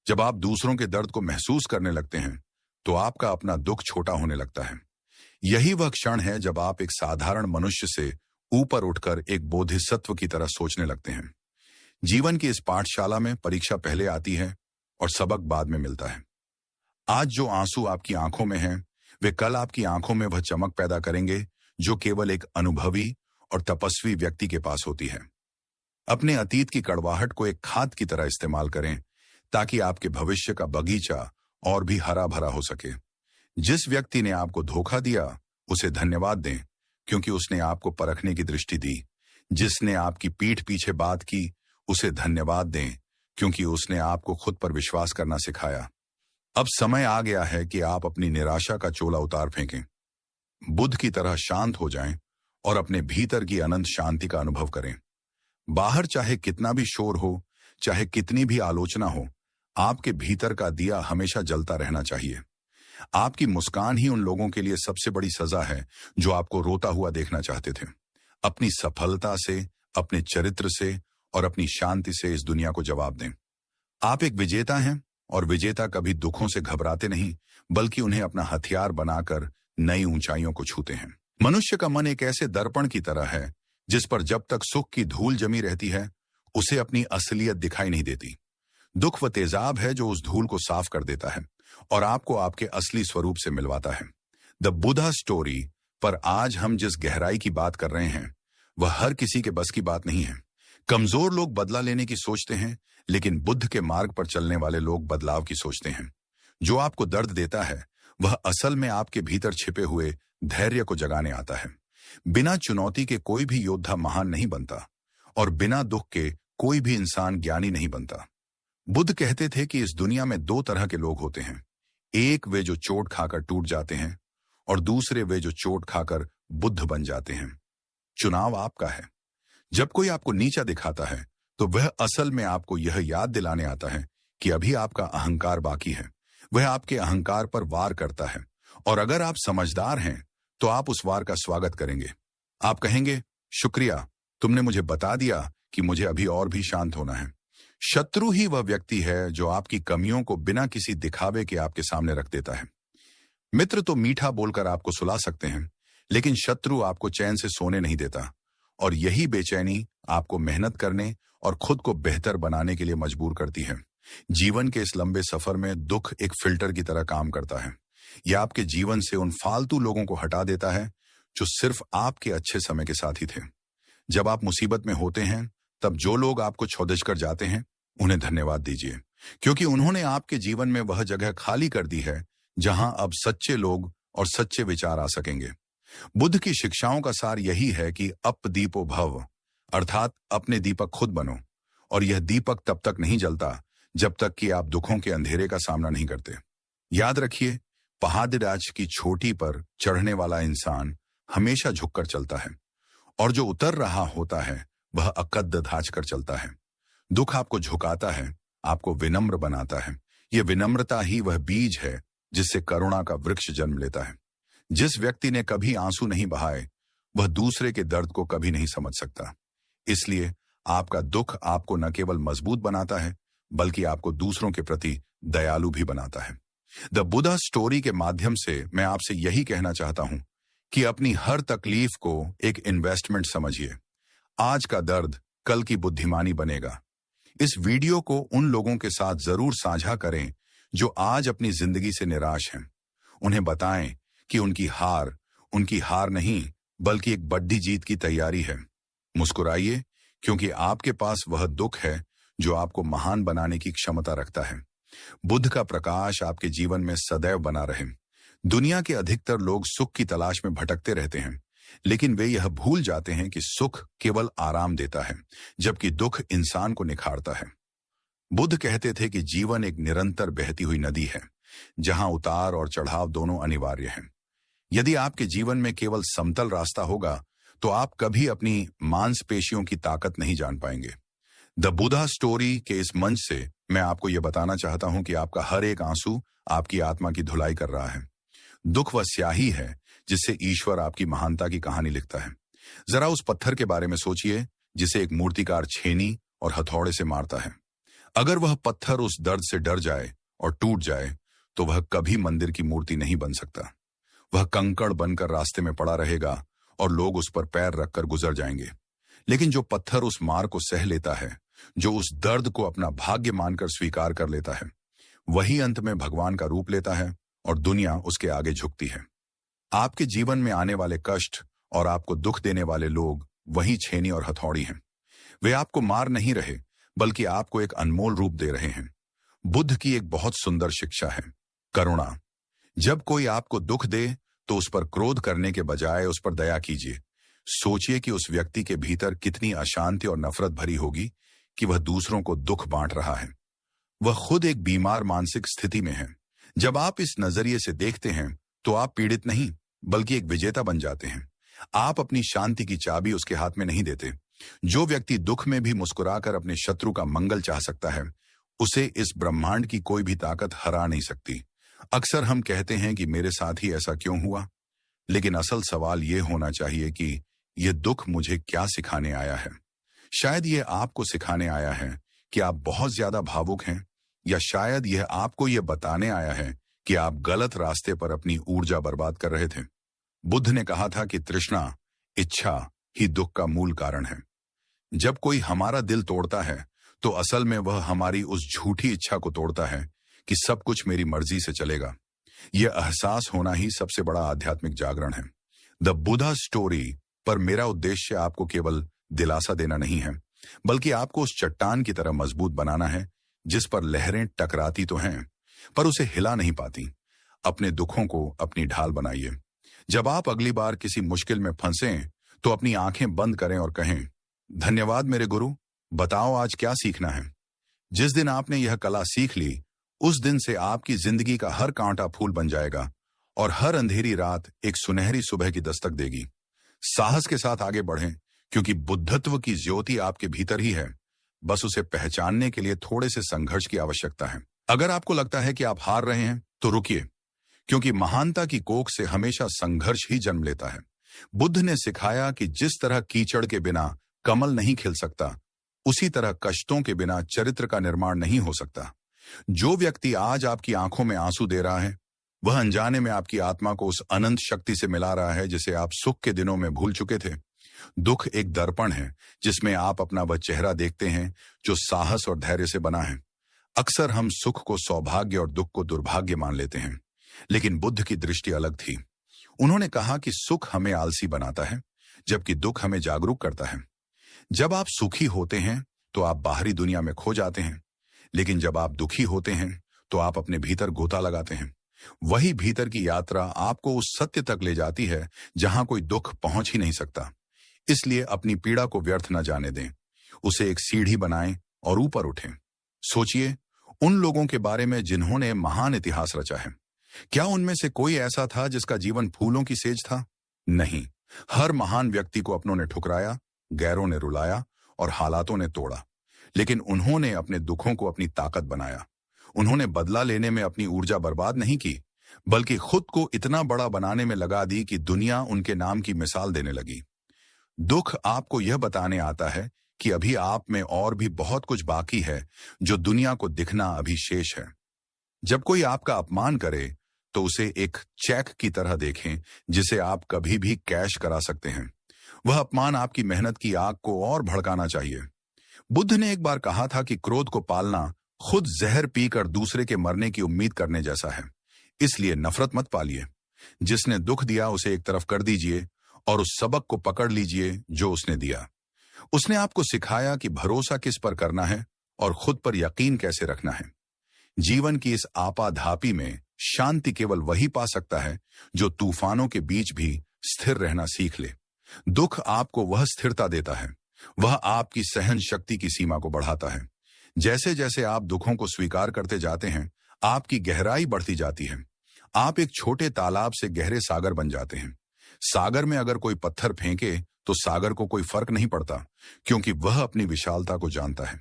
जब आप दूसरों के दर्द को महसूस करने लगते हैं तो आपका अपना दुख छोटा होने लगता है। यही वह क्षण है जब आप एक साधारण मनुष्य से ऊपर उठकर एक बोधिसत्व की तरह सोचने लगते हैं। जीवन की इस पाठशाला में परीक्षा पहले आती है और सबक बाद में मिलता है। आज जो आंसू आपकी आंखों में हैं, वे कल आपकी आंखों में वह चमक पैदा करेंगे जो केवल एक अनुभवी और तपस्वी व्यक्ति के पास होती है। अपने अतीत की कड़वाहट को एक खाद की तरह इस्तेमाल करें ताकि आपके भविष्य का बगीचा और भी हरा भरा हो सके। जिस व्यक्ति ने आपको धोखा दिया उसे धन्यवाद दें, क्योंकि उसने आपको परखने की दृष्टि दी। जिसने आपकी पीठ पीछे बात की उसे धन्यवाद दें, क्योंकि उसने आपको खुद पर विश्वास करना सिखाया। अब समय आ गया है कि आप अपनी निराशा का चोला उतार फेंकें, बुद्ध की तरह शांत हो जाएं और अपने भीतर की अनंत शांति का अनुभव करें। बाहर चाहे कितना भी शोर हो, चाहे कितनी भी आलोचना हो, आपके भीतर का दिया हमेशा जलता रहना चाहिए। आपकी मुस्कान ही उन लोगों के लिए सबसे बड़ी सजा है जो आपको रोता हुआ देखना चाहते थे। अपनी सफलता से, अपने चरित्र से और अपनी शांति से इस दुनिया को जवाब दें। आप एक विजेता हैं और विजेता कभी दुखों से घबराते नहीं, बल्कि उन्हें अपना हथियार बनाकर नई ऊंचाइयों को छूते हैं। मनुष्य का मन एक ऐसे दर्पण की तरह है जिस पर जब तक सुख की धूल जमी रहती है उसे अपनी असलियत दिखाई नहीं देती। दुख व तेजाब है जो उस धूल को साफ कर देता है और आपको आपके असली स्वरूप से मिलवाता है। द बुद्धा स्टोरी पर आज हम जिस गहराई की बात कर रहे हैं वह हर किसी के बस की बात नहीं है। कमजोर लोग बदला लेने की सोचते हैं, लेकिन बुद्ध के मार्ग पर चलने वाले लोग बदलाव की सोचते हैं। जो आपको दर्द देता है वह असल में आपके भीतर छिपे हुए धैर्य को जगाने आता है। बिना चुनौती के कोई भी योद्धा महान नहीं बनता और बिना दुख के कोई भी इंसान ज्ञानी नहीं बनता। बुद्ध कहते थे कि इस दुनिया में दो तरह के लोग होते हैं, एक वे जो चोट खाकर टूट जाते हैं और दूसरे वे जो चोट खाकर बुद्ध बन जाते हैं। चुनाव आपका है। जब कोई आपको नीचा दिखाता है तो वह असल में आपको यह याद दिलाने आता है कि अभी आपका अहंकार बाकी है। वह आपके अहंकार पर वार करता है और अगर आप समझदार हैं तो आप उस वार का स्वागत करेंगे। आप कहेंगे, शुक्रिया, तुमने मुझे बता दिया कि मुझे अभी और भी शांत होना है। शत्रु ही वह व्यक्ति है जो आपकी कमियों को बिना किसी दिखावे के आपके सामने रख देता है। मित्र तो मीठा बोलकर आपको सुला सकते हैं, लेकिन शत्रु आपको चैन से सोने नहीं देता और यही बेचैनी आपको मेहनत करने और खुद को बेहतर बनाने के लिए मजबूर करती है। जीवन के इस लंबे सफर में दुख एक फिल्टर की तरह काम करता है। यह आपके जीवन से उन फालतू लोगों को हटा देता है जो सिर्फ आपके अच्छे समय के साथी थे। जब आप मुसीबत में होते हैं तब जो लोग आपको छोदिश कर जाते हैं उन्हें धन्यवाद दीजिए, क्योंकि उन्होंने आपके जीवन में वह जगह खाली कर दी है जहां अब सच्चे लोग और सच्चे विचार आ सकेंगे। बुद्ध की शिक्षाओं का सार यही है कि अप दीपो भव, अर्थात अपने दीपक खुद बनो, और यह दीपक तब तक नहीं जलता जब तक कि आप दुखों के अंधेरे का सामना नहीं करते। याद रखिए, पहाड़राज की चोटी पर चढ़ने वाला इंसान हमेशा झुककर चलता है और जो उतर रहा होता है वह अकद्द धाच कर चलता है। दुख आपको झुकाता है, आपको विनम्र बनाता है। यह विनम्रता ही वह बीज है जिससे करुणा का वृक्ष जन्म लेता है। जिस व्यक्ति ने कभी आंसू नहीं बहाए वह दूसरे के दर्द को कभी नहीं समझ सकता। इसलिए आपका दुख आपको न केवल मजबूत बनाता है बल्कि आपको दूसरों के प्रति दयालु भी बनाता है। द बुद्धा स्टोरी के माध्यम से मैं आपसे यही कहना चाहता हूं कि अपनी हर तकलीफ को एक इन्वेस्टमेंट समझिए। आज का दर्द कल की बुद्धिमानी बनेगा। इस वीडियो को उन लोगों के साथ जरूर साझा करें जो आज अपनी जिंदगी से निराश हैं। उन्हें बताएं कि उनकी हार नहीं बल्कि एक बड़ी जीत की तैयारी है। मुस्कुराइए, क्योंकि आपके पास वह दुख है जो आपको महान बनाने की क्षमता रखता है। बुद्ध का प्रकाश आपके जीवन में सदैव बना रहे। दुनिया के अधिकतर लोग सुख की तलाश में भटकते रहते हैं, लेकिन वे यह भूल जाते हैं कि सुख केवल आराम देता है, जबकि दुख इंसान को निखारता है। बुद्ध कहते थे कि जीवन एक निरंतर बहती हुई नदी है, जहां उतार और चढ़ाव दोनों अनिवार्य हैं। यदि आपके जीवन में केवल समतल रास्ता होगा, तो आप कभी अपनी मांसपेशियों की ताकत नहीं जान पाएंगे। द बुद्धा स्टोरी के इस मंच से मैं आपको यह बताना चाहता हूं कि आपका हर एक आंसू आपकी आत्मा की धुलाई कर रहा है। दुख वह स्याही है जिससे ईश्वर आपकी महानता की कहानी लिखता है। जरा उस पत्थर के बारे में सोचिए जिसे एक मूर्तिकार छेनी और हथौड़े से मारता है। अगर वह पत्थर उस दर्द से डर जाए और टूट जाए, तो वह कभी मंदिर की मूर्ति नहीं बन सकता। वह कंकड़ बनकर रास्ते में पड़ा रहेगा और लोग उस पर पैर रखकर गुजर जाएंगे। लेकिन जो पत्थर उस मार को सह लेता है, जो उस दर्द को अपना भाग्य मानकर स्वीकार कर लेता है, वही अंत में भगवान का रूप लेता है और दुनिया उसके आगे झुकती है। आपके जीवन में आने वाले कष्ट और आपको दुख देने वाले लोग वही छेनी और हथौड़ी हैं। वे आपको मार नहीं रहे, बल्कि आपको एक अनमोल रूप दे रहे हैं। बुद्ध की एक बहुत सुंदर शिक्षा है, करुणा। जब कोई आपको दुख दे, तो उस पर क्रोध करने के बजाय उस पर दया कीजिए। सोचिए कि उस व्यक्ति के भीतर कितनी अशांति और नफरत भरी होगी कि वह दूसरों को दुख बांट रहा है। वह खुद एक बीमार मानसिक स्थिति में है। जब आप इस नजरिए से देखते हैं, तो आप पीड़ित नहीं बल्कि एक विजेता बन जाते हैं। आप अपनी शांति की चाबी उसके हाथ में नहीं देते। जो व्यक्ति दुख में भी मुस्कुराकर अपने शत्रु का मंगल चाह सकता है, उसे इस ब्रह्मांड की कोई भी ताकत हरा नहीं सकती। अक्सर हम कहते हैं कि मेरे साथ ही ऐसा क्यों हुआ, लेकिन असल सवाल यह होना चाहिए कि यह दुख मुझे क्या सिखाने आया है। शायद यह आपको सिखाने आया है कि आप बहुत ज्यादा भावुक हैं, या शायद यह आपको यह बताने आया है कि आप गलत रास्ते पर अपनी ऊर्जा बर्बाद कर रहे थे। बुद्ध ने कहा था कि तृष्णा, इच्छा ही दुख का मूल कारण है। जब कोई हमारा दिल तोड़ता है, तो असल में वह हमारी उस झूठी इच्छा को तोड़ता है कि सब कुछ मेरी मर्जी से चलेगा। यह एहसास होना ही सबसे बड़ा आध्यात्मिक जागरण है। द बुद्धा स्टोरी पर मेरा उद्देश्य आपको केवल दिलासा देना नहीं है, बल्कि आपको उस चट्टान की तरह मजबूत बनाना है जिस पर लहरें टकराती तो हैं, पर उसे हिला नहीं पाती। अपने दुखों को अपनी ढाल बनाइए। जब आप अगली बार किसी मुश्किल में फंसें, तो अपनी आंखें बंद करें और कहें, धन्यवाद मेरे गुरु, बताओ आज क्या सीखना है। जिस दिन आपने यह कला सीख ली, उस दिन से आपकी जिंदगी का हर कांटा फूल बन जाएगा और हर अंधेरी रात एक सुनहरी सुबह की दस्तक देगी। साहस के साथ आगे बढ़ें, क्योंकि बुद्धत्व की ज्योति आपके भीतर ही है। बस उसे पहचानने के लिए थोड़े से संघर्ष की आवश्यकता है। अगर आपको लगता है कि आप हार रहे हैं, तो रुकिए, क्योंकि महानता की कोख से हमेशा संघर्ष ही जन्म लेता है। बुद्ध ने सिखाया कि जिस तरह कीचड़ के बिना कमल नहीं खिल सकता, उसी तरह कष्टों के बिना चरित्र का निर्माण नहीं हो सकता। जो व्यक्ति आज आपकी आंखों में आंसू दे रहा है, वह अनजाने में आपकी आत्मा को उस अनंत शक्ति से मिला रहा है जिसे आप सुख के दिनों में भूल चुके थे। दुख एक दर्पण है जिसमें आप अपना वह चेहरा देखते हैं जो साहस और धैर्य से बना है। अक्सर हम सुख को सौभाग्य और दुख को दुर्भाग्य मान लेते हैं, लेकिन बुद्ध की दृष्टि अलग थी। उन्होंने कहा कि सुख हमें आलसी बनाता है, जबकि दुख हमें जागरूक करता है। जब आप सुखी होते हैं, तो आप बाहरी दुनिया में खो जाते हैं, लेकिन जब आप दुखी होते हैं, तो आप अपने भीतर गोता लगाते हैं। वही भीतर की यात्रा आपको उस सत्य तक ले जाती है जहां कोई दुख पहुंच ही नहीं सकता। इसलिए अपनी पीड़ा को व्यर्थ न जाने दें, उसे एक सीढ़ी बनाएं और ऊपर उठें। सोचिए उन लोगों के बारे में जिन्होंने महान इतिहास रचा है। क्या उनमें से कोई ऐसा था जिसका जीवन फूलों की सेज था? नहीं। हर महान व्यक्ति को अपनों ने ठुकराया, गैरों ने रुलाया और हालातों ने तोड़ा, लेकिन उन्होंने अपने दुखों को अपनी ताकत बनाया। उन्होंने बदला लेने में अपनी ऊर्जा बर्बाद नहीं की, बल्कि खुद को इतना बड़ा बनाने में लगा दी कि दुनिया उनके नाम की मिसाल देने लगी। दुख आपको यह बताने आता है कि अभी आप में और भी बहुत कुछ बाकी है जो दुनिया को दिखना अभी शेष है। जब कोई आपका अपमान करे, तो तो उसे एक चेक की तरह देखें जिसे आप कभी भी कैश करा सकते हैं। वह अपमान आपकी मेहनत की आग को और भड़काना चाहिए। बुद्ध ने एक बार कहा था कि क्रोध को पालना खुद जहर पीकर दूसरे के मरने की उम्मीद करने जैसा है। इसलिए नफरत मत पालिए। जिसने दुख दिया उसे एक तरफ कर दीजिए और उस सबक को पकड़ लीजिए जो उसने दिया। उसने आपको सिखाया कि भरोसा किस पर करना है और खुद पर यकीन कैसे रखना है। जीवन की इस आपाधापी में शांति केवल वही पा सकता है जो तूफानों के बीच भी स्थिर रहना सीख ले। दुख आपको वह स्थिरता देता है, वह आपकी सहन शक्ति की सीमा को बढ़ाता है। जैसे जैसे आप दुखों को स्वीकार करते जाते हैं, आपकी गहराई बढ़ती जाती है। आप एक छोटे तालाब से गहरे सागर बन जाते हैं। सागर में अगर कोई पत्थर फेंके तो सागर को कोई फर्क नहीं पड़ता, क्योंकि वह अपनी विशालता को जानता है।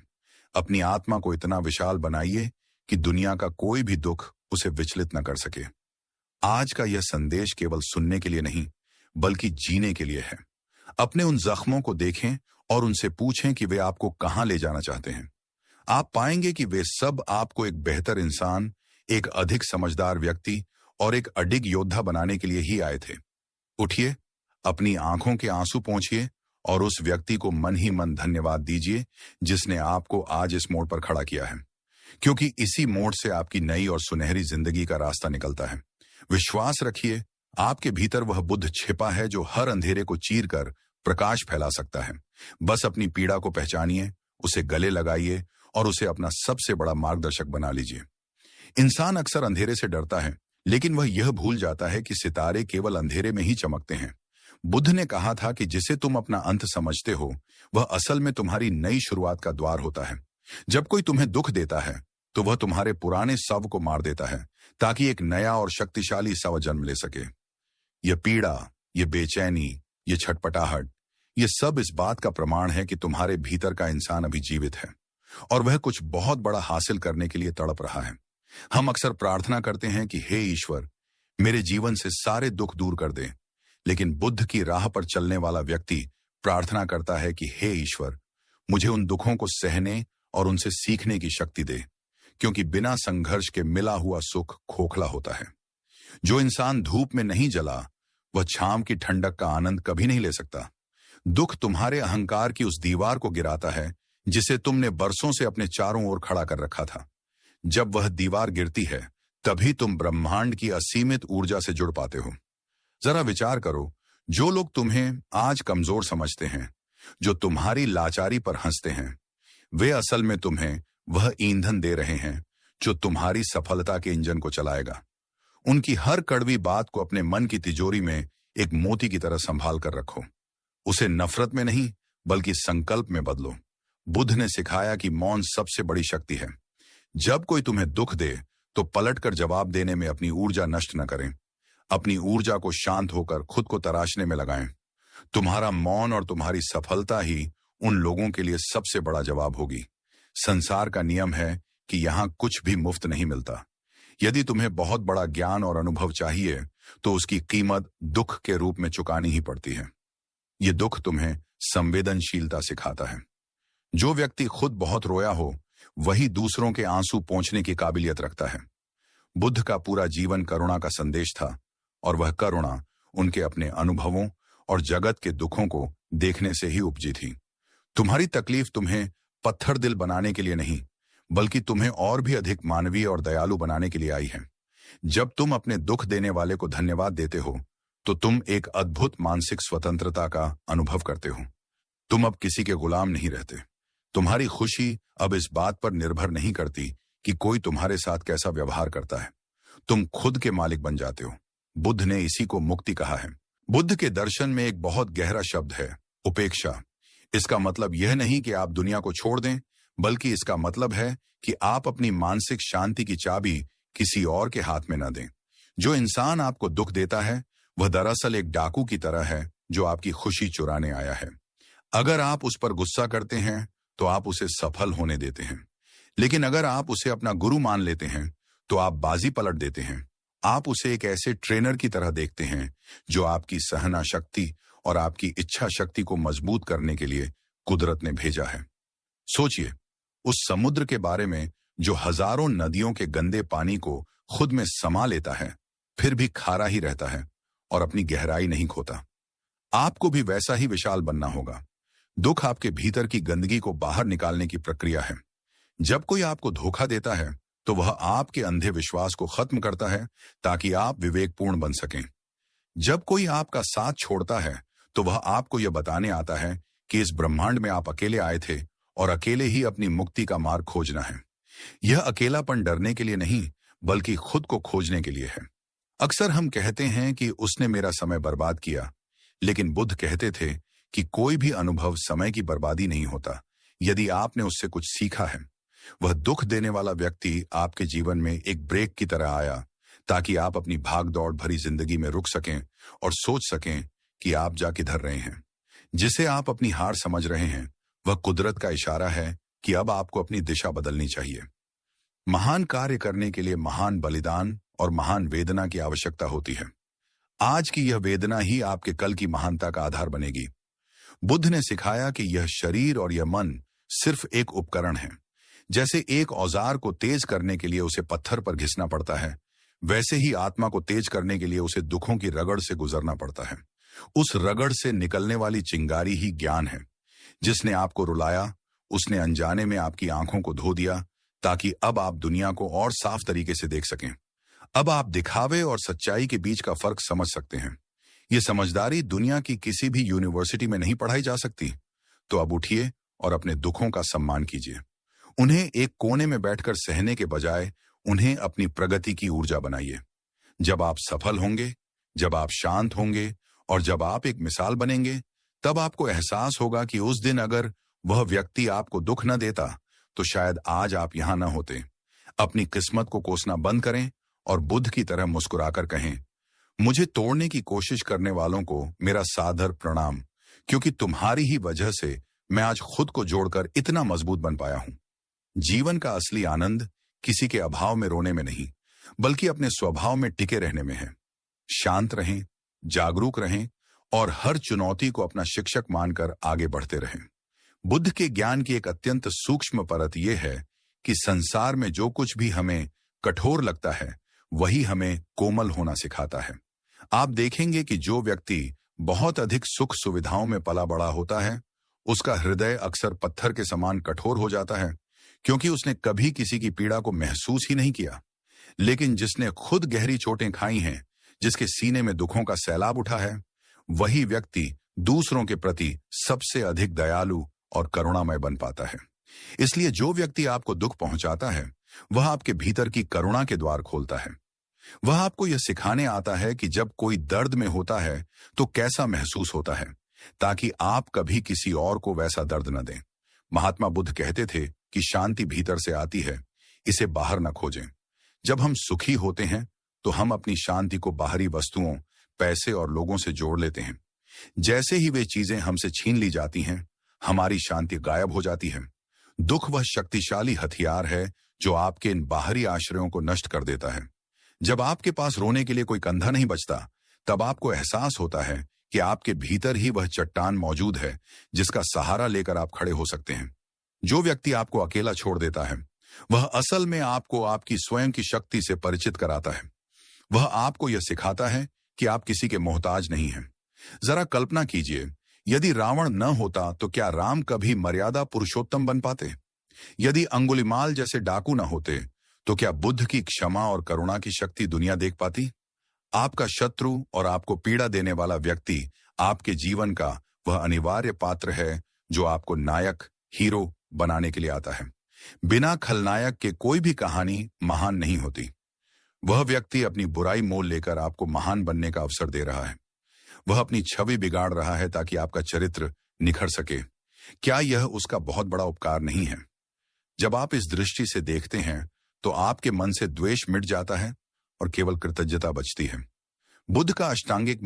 अपनी आत्मा को इतना विशाल बनाइए कि दुनिया का कोई भी दुख उसे विचलित न कर सके। आज का यह संदेश केवल सुनने के लिए नहीं, बल्कि जीने के लिए है। अपने उन जख्मों को देखें और उनसे पूछें कि वे आपको कहां ले जाना चाहते हैं। आप पाएंगे कि वे सब आपको एक बेहतर इंसान, एक अधिक समझदार व्यक्ति और एक अडिग योद्धा बनाने के लिए ही आए थे। उठिए, अपनी आंखों के आंसू पोंछिए और उस व्यक्ति को मन ही मन धन्यवाद दीजिए जिसने आपको आज इस मोड़ पर खड़ा किया है, क्योंकि इसी मोड़ से आपकी नई और सुनहरी जिंदगी का रास्ता निकलता है। विश्वास रखिए, आपके भीतर वह बुद्ध छिपा है जो हर अंधेरे को चीरकर प्रकाश फैला सकता है। बस अपनी पीड़ा को पहचानिए, उसे गले लगाइए और उसे अपना सबसे बड़ा मार्गदर्शक बना लीजिए। इंसान अक्सर अंधेरे से डरता है, लेकिन वह यह भूल जाता है कि सितारे केवल अंधेरे में ही चमकते हैं। बुद्ध ने कहा था कि जिसे तुम अपना अंत समझते हो, वह असल में तुम्हारी नई शुरुआत का द्वार होता है। जब कोई तुम्हें दुख देता है, तो वह तुम्हारे पुराने शव को मार देता है, ताकि एक नया और शक्तिशाली शव जन्म ले सके। यह पीड़ा, यह बेचैनी, यह छटपटाहट, यह सब इस बात का प्रमाण है कि तुम्हारे भीतर का इंसान अभी जीवित है और वह कुछ बहुत बड़ा हासिल करने के लिए तड़प रहा है। हम अक्सर प्रार्थना करते हैं कि हे ईश्वर, मेरे जीवन से सारे दुख दूर कर दे, लेकिन बुद्ध की राह पर चलने वाला व्यक्ति प्रार्थना करता है कि हे ईश्वर, मुझे उन दुखों को सहने और उनसे सीखने की शक्ति दे, क्योंकि बिना संघर्ष के मिला हुआ सुख खोखला होता है। जो इंसान धूप में नहीं जला, वह छांव की ठंडक का आनंद कभी नहीं ले सकता। दुख तुम्हारे अहंकार की उस दीवार को गिराता है जिसे तुमने बरसों से अपने चारों ओर खड़ा कर रखा था। जब वह दीवार गिरती है, तभी तुम ब्रह्मांड की असीमित ऊर्जा से जुड़ पाते हो। जरा विचार करो, जो लोग तुम्हें आज कमजोर समझते हैं, जो तुम्हारी लाचारी पर हंसते हैं, वे असल में तुम्हें वह ईंधन दे रहे हैं जो तुम्हारी सफलता के इंजन को चलाएगा। उनकी हर कड़वी बात को अपने मन की तिजोरी में एक मोती की तरह संभाल कर रखो। उसे नफरत में नहीं, बल्कि संकल्प में बदलो। बुद्ध ने सिखाया कि मौन सबसे बड़ी शक्ति है। जब कोई तुम्हें दुख दे, तो पलटकर जवाब देने में अपनी ऊर्जा नष्ट न करें। अपनी ऊर्जा को शांत होकर खुद को तराशने में लगाएं। तुम्हारा मौन और तुम्हारी सफलता ही उन लोगों के लिए सबसे बड़ा जवाब होगी। संसार का नियम है कि यहां कुछ भी मुफ्त नहीं मिलता। यदि तुम्हें बहुत बड़ा ज्ञान और अनुभव चाहिए, तो उसकी कीमत दुख के रूप में चुकानी ही पड़ती है। यह दुख तुम्हें संवेदनशीलता सिखाता है। जो व्यक्ति खुद बहुत रोया हो, वही दूसरों के आंसू पोंछने की काबिलियत रखता है। बुद्ध का पूरा जीवन करुणा का संदेश था, और वह करुणा उनके अपने अनुभवों और जगत के दुखों को देखने से ही उपजी थी। तुम्हारी तकलीफ तुम्हें पत्थर दिल बनाने के लिए नहीं, बल्कि तुम्हें और भी अधिक मानवीय और दयालु बनाने के लिए आई है। जब तुम अपने दुख देने वाले को धन्यवाद देते हो, तो तुम एक अद्भुत मानसिक स्वतंत्रता का अनुभव करते हो। तुम अब किसी के गुलाम नहीं रहते। तुम्हारी खुशी अब इस बात पर निर्भर नहीं करती कि कोई तुम्हारे साथ कैसा व्यवहार करता है। तुम खुद के मालिक बन जाते हो। बुद्ध ने इसी को मुक्ति कहा है। बुद्ध के दर्शन में एक बहुत गहरा शब्द है, उपेक्षा। इसका मतलब यह नहीं कि आप दुनिया को छोड़ दें, बल्कि इसका मतलब है कि आप अपनी मानसिक शांति की चाबी किसी और के हाथ में न दें। जो इंसान आपको दुख देता है, वह दरअसल एक डाकू की तरह है जो आपकी खुशी चुराने आया है। अगर आप उस पर गुस्सा करते हैं, तो आप उसे सफल होने देते हैं। लेकिन अगर आप उसे अपना गुरु मान लेते हैं, तो आप बाजी पलट देते हैं। आप उसे एक ऐसे ट्रेनर की तरह देखते हैं जो आपकी सहना शक्ति और आपकी इच्छा शक्ति को मजबूत करने के लिए कुदरत ने भेजा है। सोचिए, उस समुद्र के बारे में जो हजारों नदियों के गंदे पानी को खुद में समा लेता है। फिर भी खारा ही रहता है और अपनी गहराई नहीं खोता। आपको भी वैसा ही विशाल बनना होगा। दुख आपके भीतर की गंदगी को बाहर निकालने की प्रक्रिया है। जब कोई आपको धोखा देता है तो वह आपके अंधे विश्वास को खत्म करता है ताकि आप विवेकपूर्ण बन सकें। जब कोई आपका साथ छोड़ता है तो वह आपको यह बताने आता है कि इस ब्रह्मांड में आप अकेले आए थे और अकेले ही अपनी मुक्ति का मार्ग खोजना है। यह अकेलापन डरने के लिए नहीं, बल्कि खुद को खोजने के लिए है। अक्सर हम कहते हैं कि उसने मेरा समय बर्बाद किया, लेकिन बुद्ध कहते थे कि कोई भी अनुभव समय की बर्बादी नहीं होता यदि आपने उससे कुछ सीखा है। वह दुख देने वाला व्यक्ति आपके जीवन में एक ब्रेक की तरह आया ताकि आप अपनी भाग दौड़ भरी जिंदगी में रुक सकें और सोच सकें कि आप जा किधर रहे हैं। जिसे आप अपनी हार समझ रहे हैं वह कुदरत का इशारा है कि अब आपको अपनी दिशा बदलनी चाहिए। महान कार्य करने के लिए महान बलिदान और महान वेदना की आवश्यकता होती है। आज की यह वेदना ही आपके कल की महानता का आधार बनेगी। बुद्ध ने सिखाया कि यह शरीर और यह मन सिर्फ एक उपकरण है। जैसे एक औजार को तेज करने के लिए उसे पत्थर पर घिसना पड़ता है, वैसे ही आत्मा को तेज करने के लिए उसे दुखों की रगड़ से गुजरना पड़ता है। उस रगड़ से निकलने वाली चिंगारी ही ज्ञान है। जिसने आपको रुलाया उसने अनजाने में आपकी आंखों को धो दिया ताकि अब आप दुनिया को और साफ तरीके से देख सकें। अब आप दिखावे और सच्चाई के बीच का फर्क समझ सकते हैं। ये समझदारी दुनिया की किसी भी यूनिवर्सिटी में नहीं पढ़ाई जा सकती। तो अब उठिए और अपने दुखों का सम्मान कीजिए। उन्हें एक कोने में बैठकर सहने के बजाय उन्हें अपनी प्रगति की ऊर्जा बनाइए। जब आप सफल होंगे, जब आप शांत होंगे और जब आप एक मिसाल बनेंगे, तब आपको एहसास होगा कि उस दिन अगर वह व्यक्ति आपको दुख न देता तो शायद आज आप यहां न होते। अपनी किस्मत को कोसना बंद करें और बुद्ध की तरह मुस्कुराकर कहें, मुझे तोड़ने की कोशिश करने वालों को मेरा सादर प्रणाम, क्योंकि तुम्हारी ही वजह से मैं आज खुद को जोड़कर इतना मजबूत बन पाया हूं। जीवन का असली आनंद किसी के अभाव में रोने में नहीं, बल्कि अपने स्वभाव में टिके रहने में है। शांत रहें, जागरूक रहें और हर चुनौती को अपना शिक्षक मानकर आगे बढ़ते रहें। बुद्ध के ज्ञान की एक अत्यंत सूक्ष्म परत यह है कि संसार में जो कुछ भी हमें कठोर लगता है वही हमें कोमल होना सिखाता है। आप देखेंगे कि जो व्यक्ति बहुत अधिक सुख सुविधाओं में पला बड़ा होता है उसका हृदय अक्सर पत्थर के समान कठोर हो जाता है, क्योंकि उसने कभी किसी की पीड़ा को महसूस ही नहीं किया। लेकिन जिसने खुद गहरी चोटें खाई हैं, जिसके सीने में दुखों का सैलाब उठा है, वही व्यक्ति दूसरों के प्रति सबसे अधिक दयालु और करुणामय बन पाता है। इसलिए जो व्यक्ति आपको दुख पहुंचाता है वह आपके भीतर की करुणा के द्वार खोलता है। वह आपको यह सिखाने आता है कि जब कोई दर्द में होता है तो कैसा महसूस होता है, ताकि आप कभी किसी और को वैसा दर्द न दें। महात्मा बुद्ध कहते थे कि शांति भीतर से आती है, इसे बाहर न खोजें। जब हम सुखी होते हैं तो हम अपनी शांति को बाहरी वस्तुओं, पैसे और लोगों से जोड़ लेते हैं। जैसे ही वे चीजें हमसे छीन ली जाती हैं, हमारी शांति गायब हो जाती है। दुख वह शक्तिशाली हथियार है जो आपके इन बाहरी आश्रयों को नष्ट कर देता है। जब आपके पास रोने के लिए कोई कंधा नहीं बचता, तब आपको एहसास होता है कि आपके भीतर ही वह चट्टान मौजूद है जिसका सहारा लेकर आप खड़े हो सकते हैं। जो व्यक्ति आपको अकेला छोड़ देता है वह असल में आपको आपकी स्वयं की शक्ति से परिचित कराता है। वह आपको यह सिखाता है कि आप किसी के मोहताज नहीं हैं। जरा कल्पना कीजिए, यदि रावण न होता तो क्या राम कभी मर्यादा पुरुषोत्तम बन पाते? यदि अंगुलिमाल जैसे डाकू न होते तो क्या बुद्ध की क्षमा और करुणा की शक्ति दुनिया देख पाती? आपका शत्रु और आपको पीड़ा देने वाला व्यक्ति आपके जीवन का वह अनिवार्य पात्र है जो आपको नायक, हीरो बनाने के लिए आता है। बिना खलनायक के कोई भी कहानी महान नहीं होती। वह व्यक्ति अपनी बुराई मोल लेकर आपको महान बनने का अवसर दे रहा है। वह अपनी छवि बिगाड़ रहा है ताकि आपका चरित्र निखर सके। क्या यह उसका बहुत बड़ा उपकार नहीं है? जब आप इस दृष्टि से देखते हैं तो आपके मन से द्वेष मिट जाता है और केवल कृतज्ञता बचती है। बुद्ध का अष्टांगिक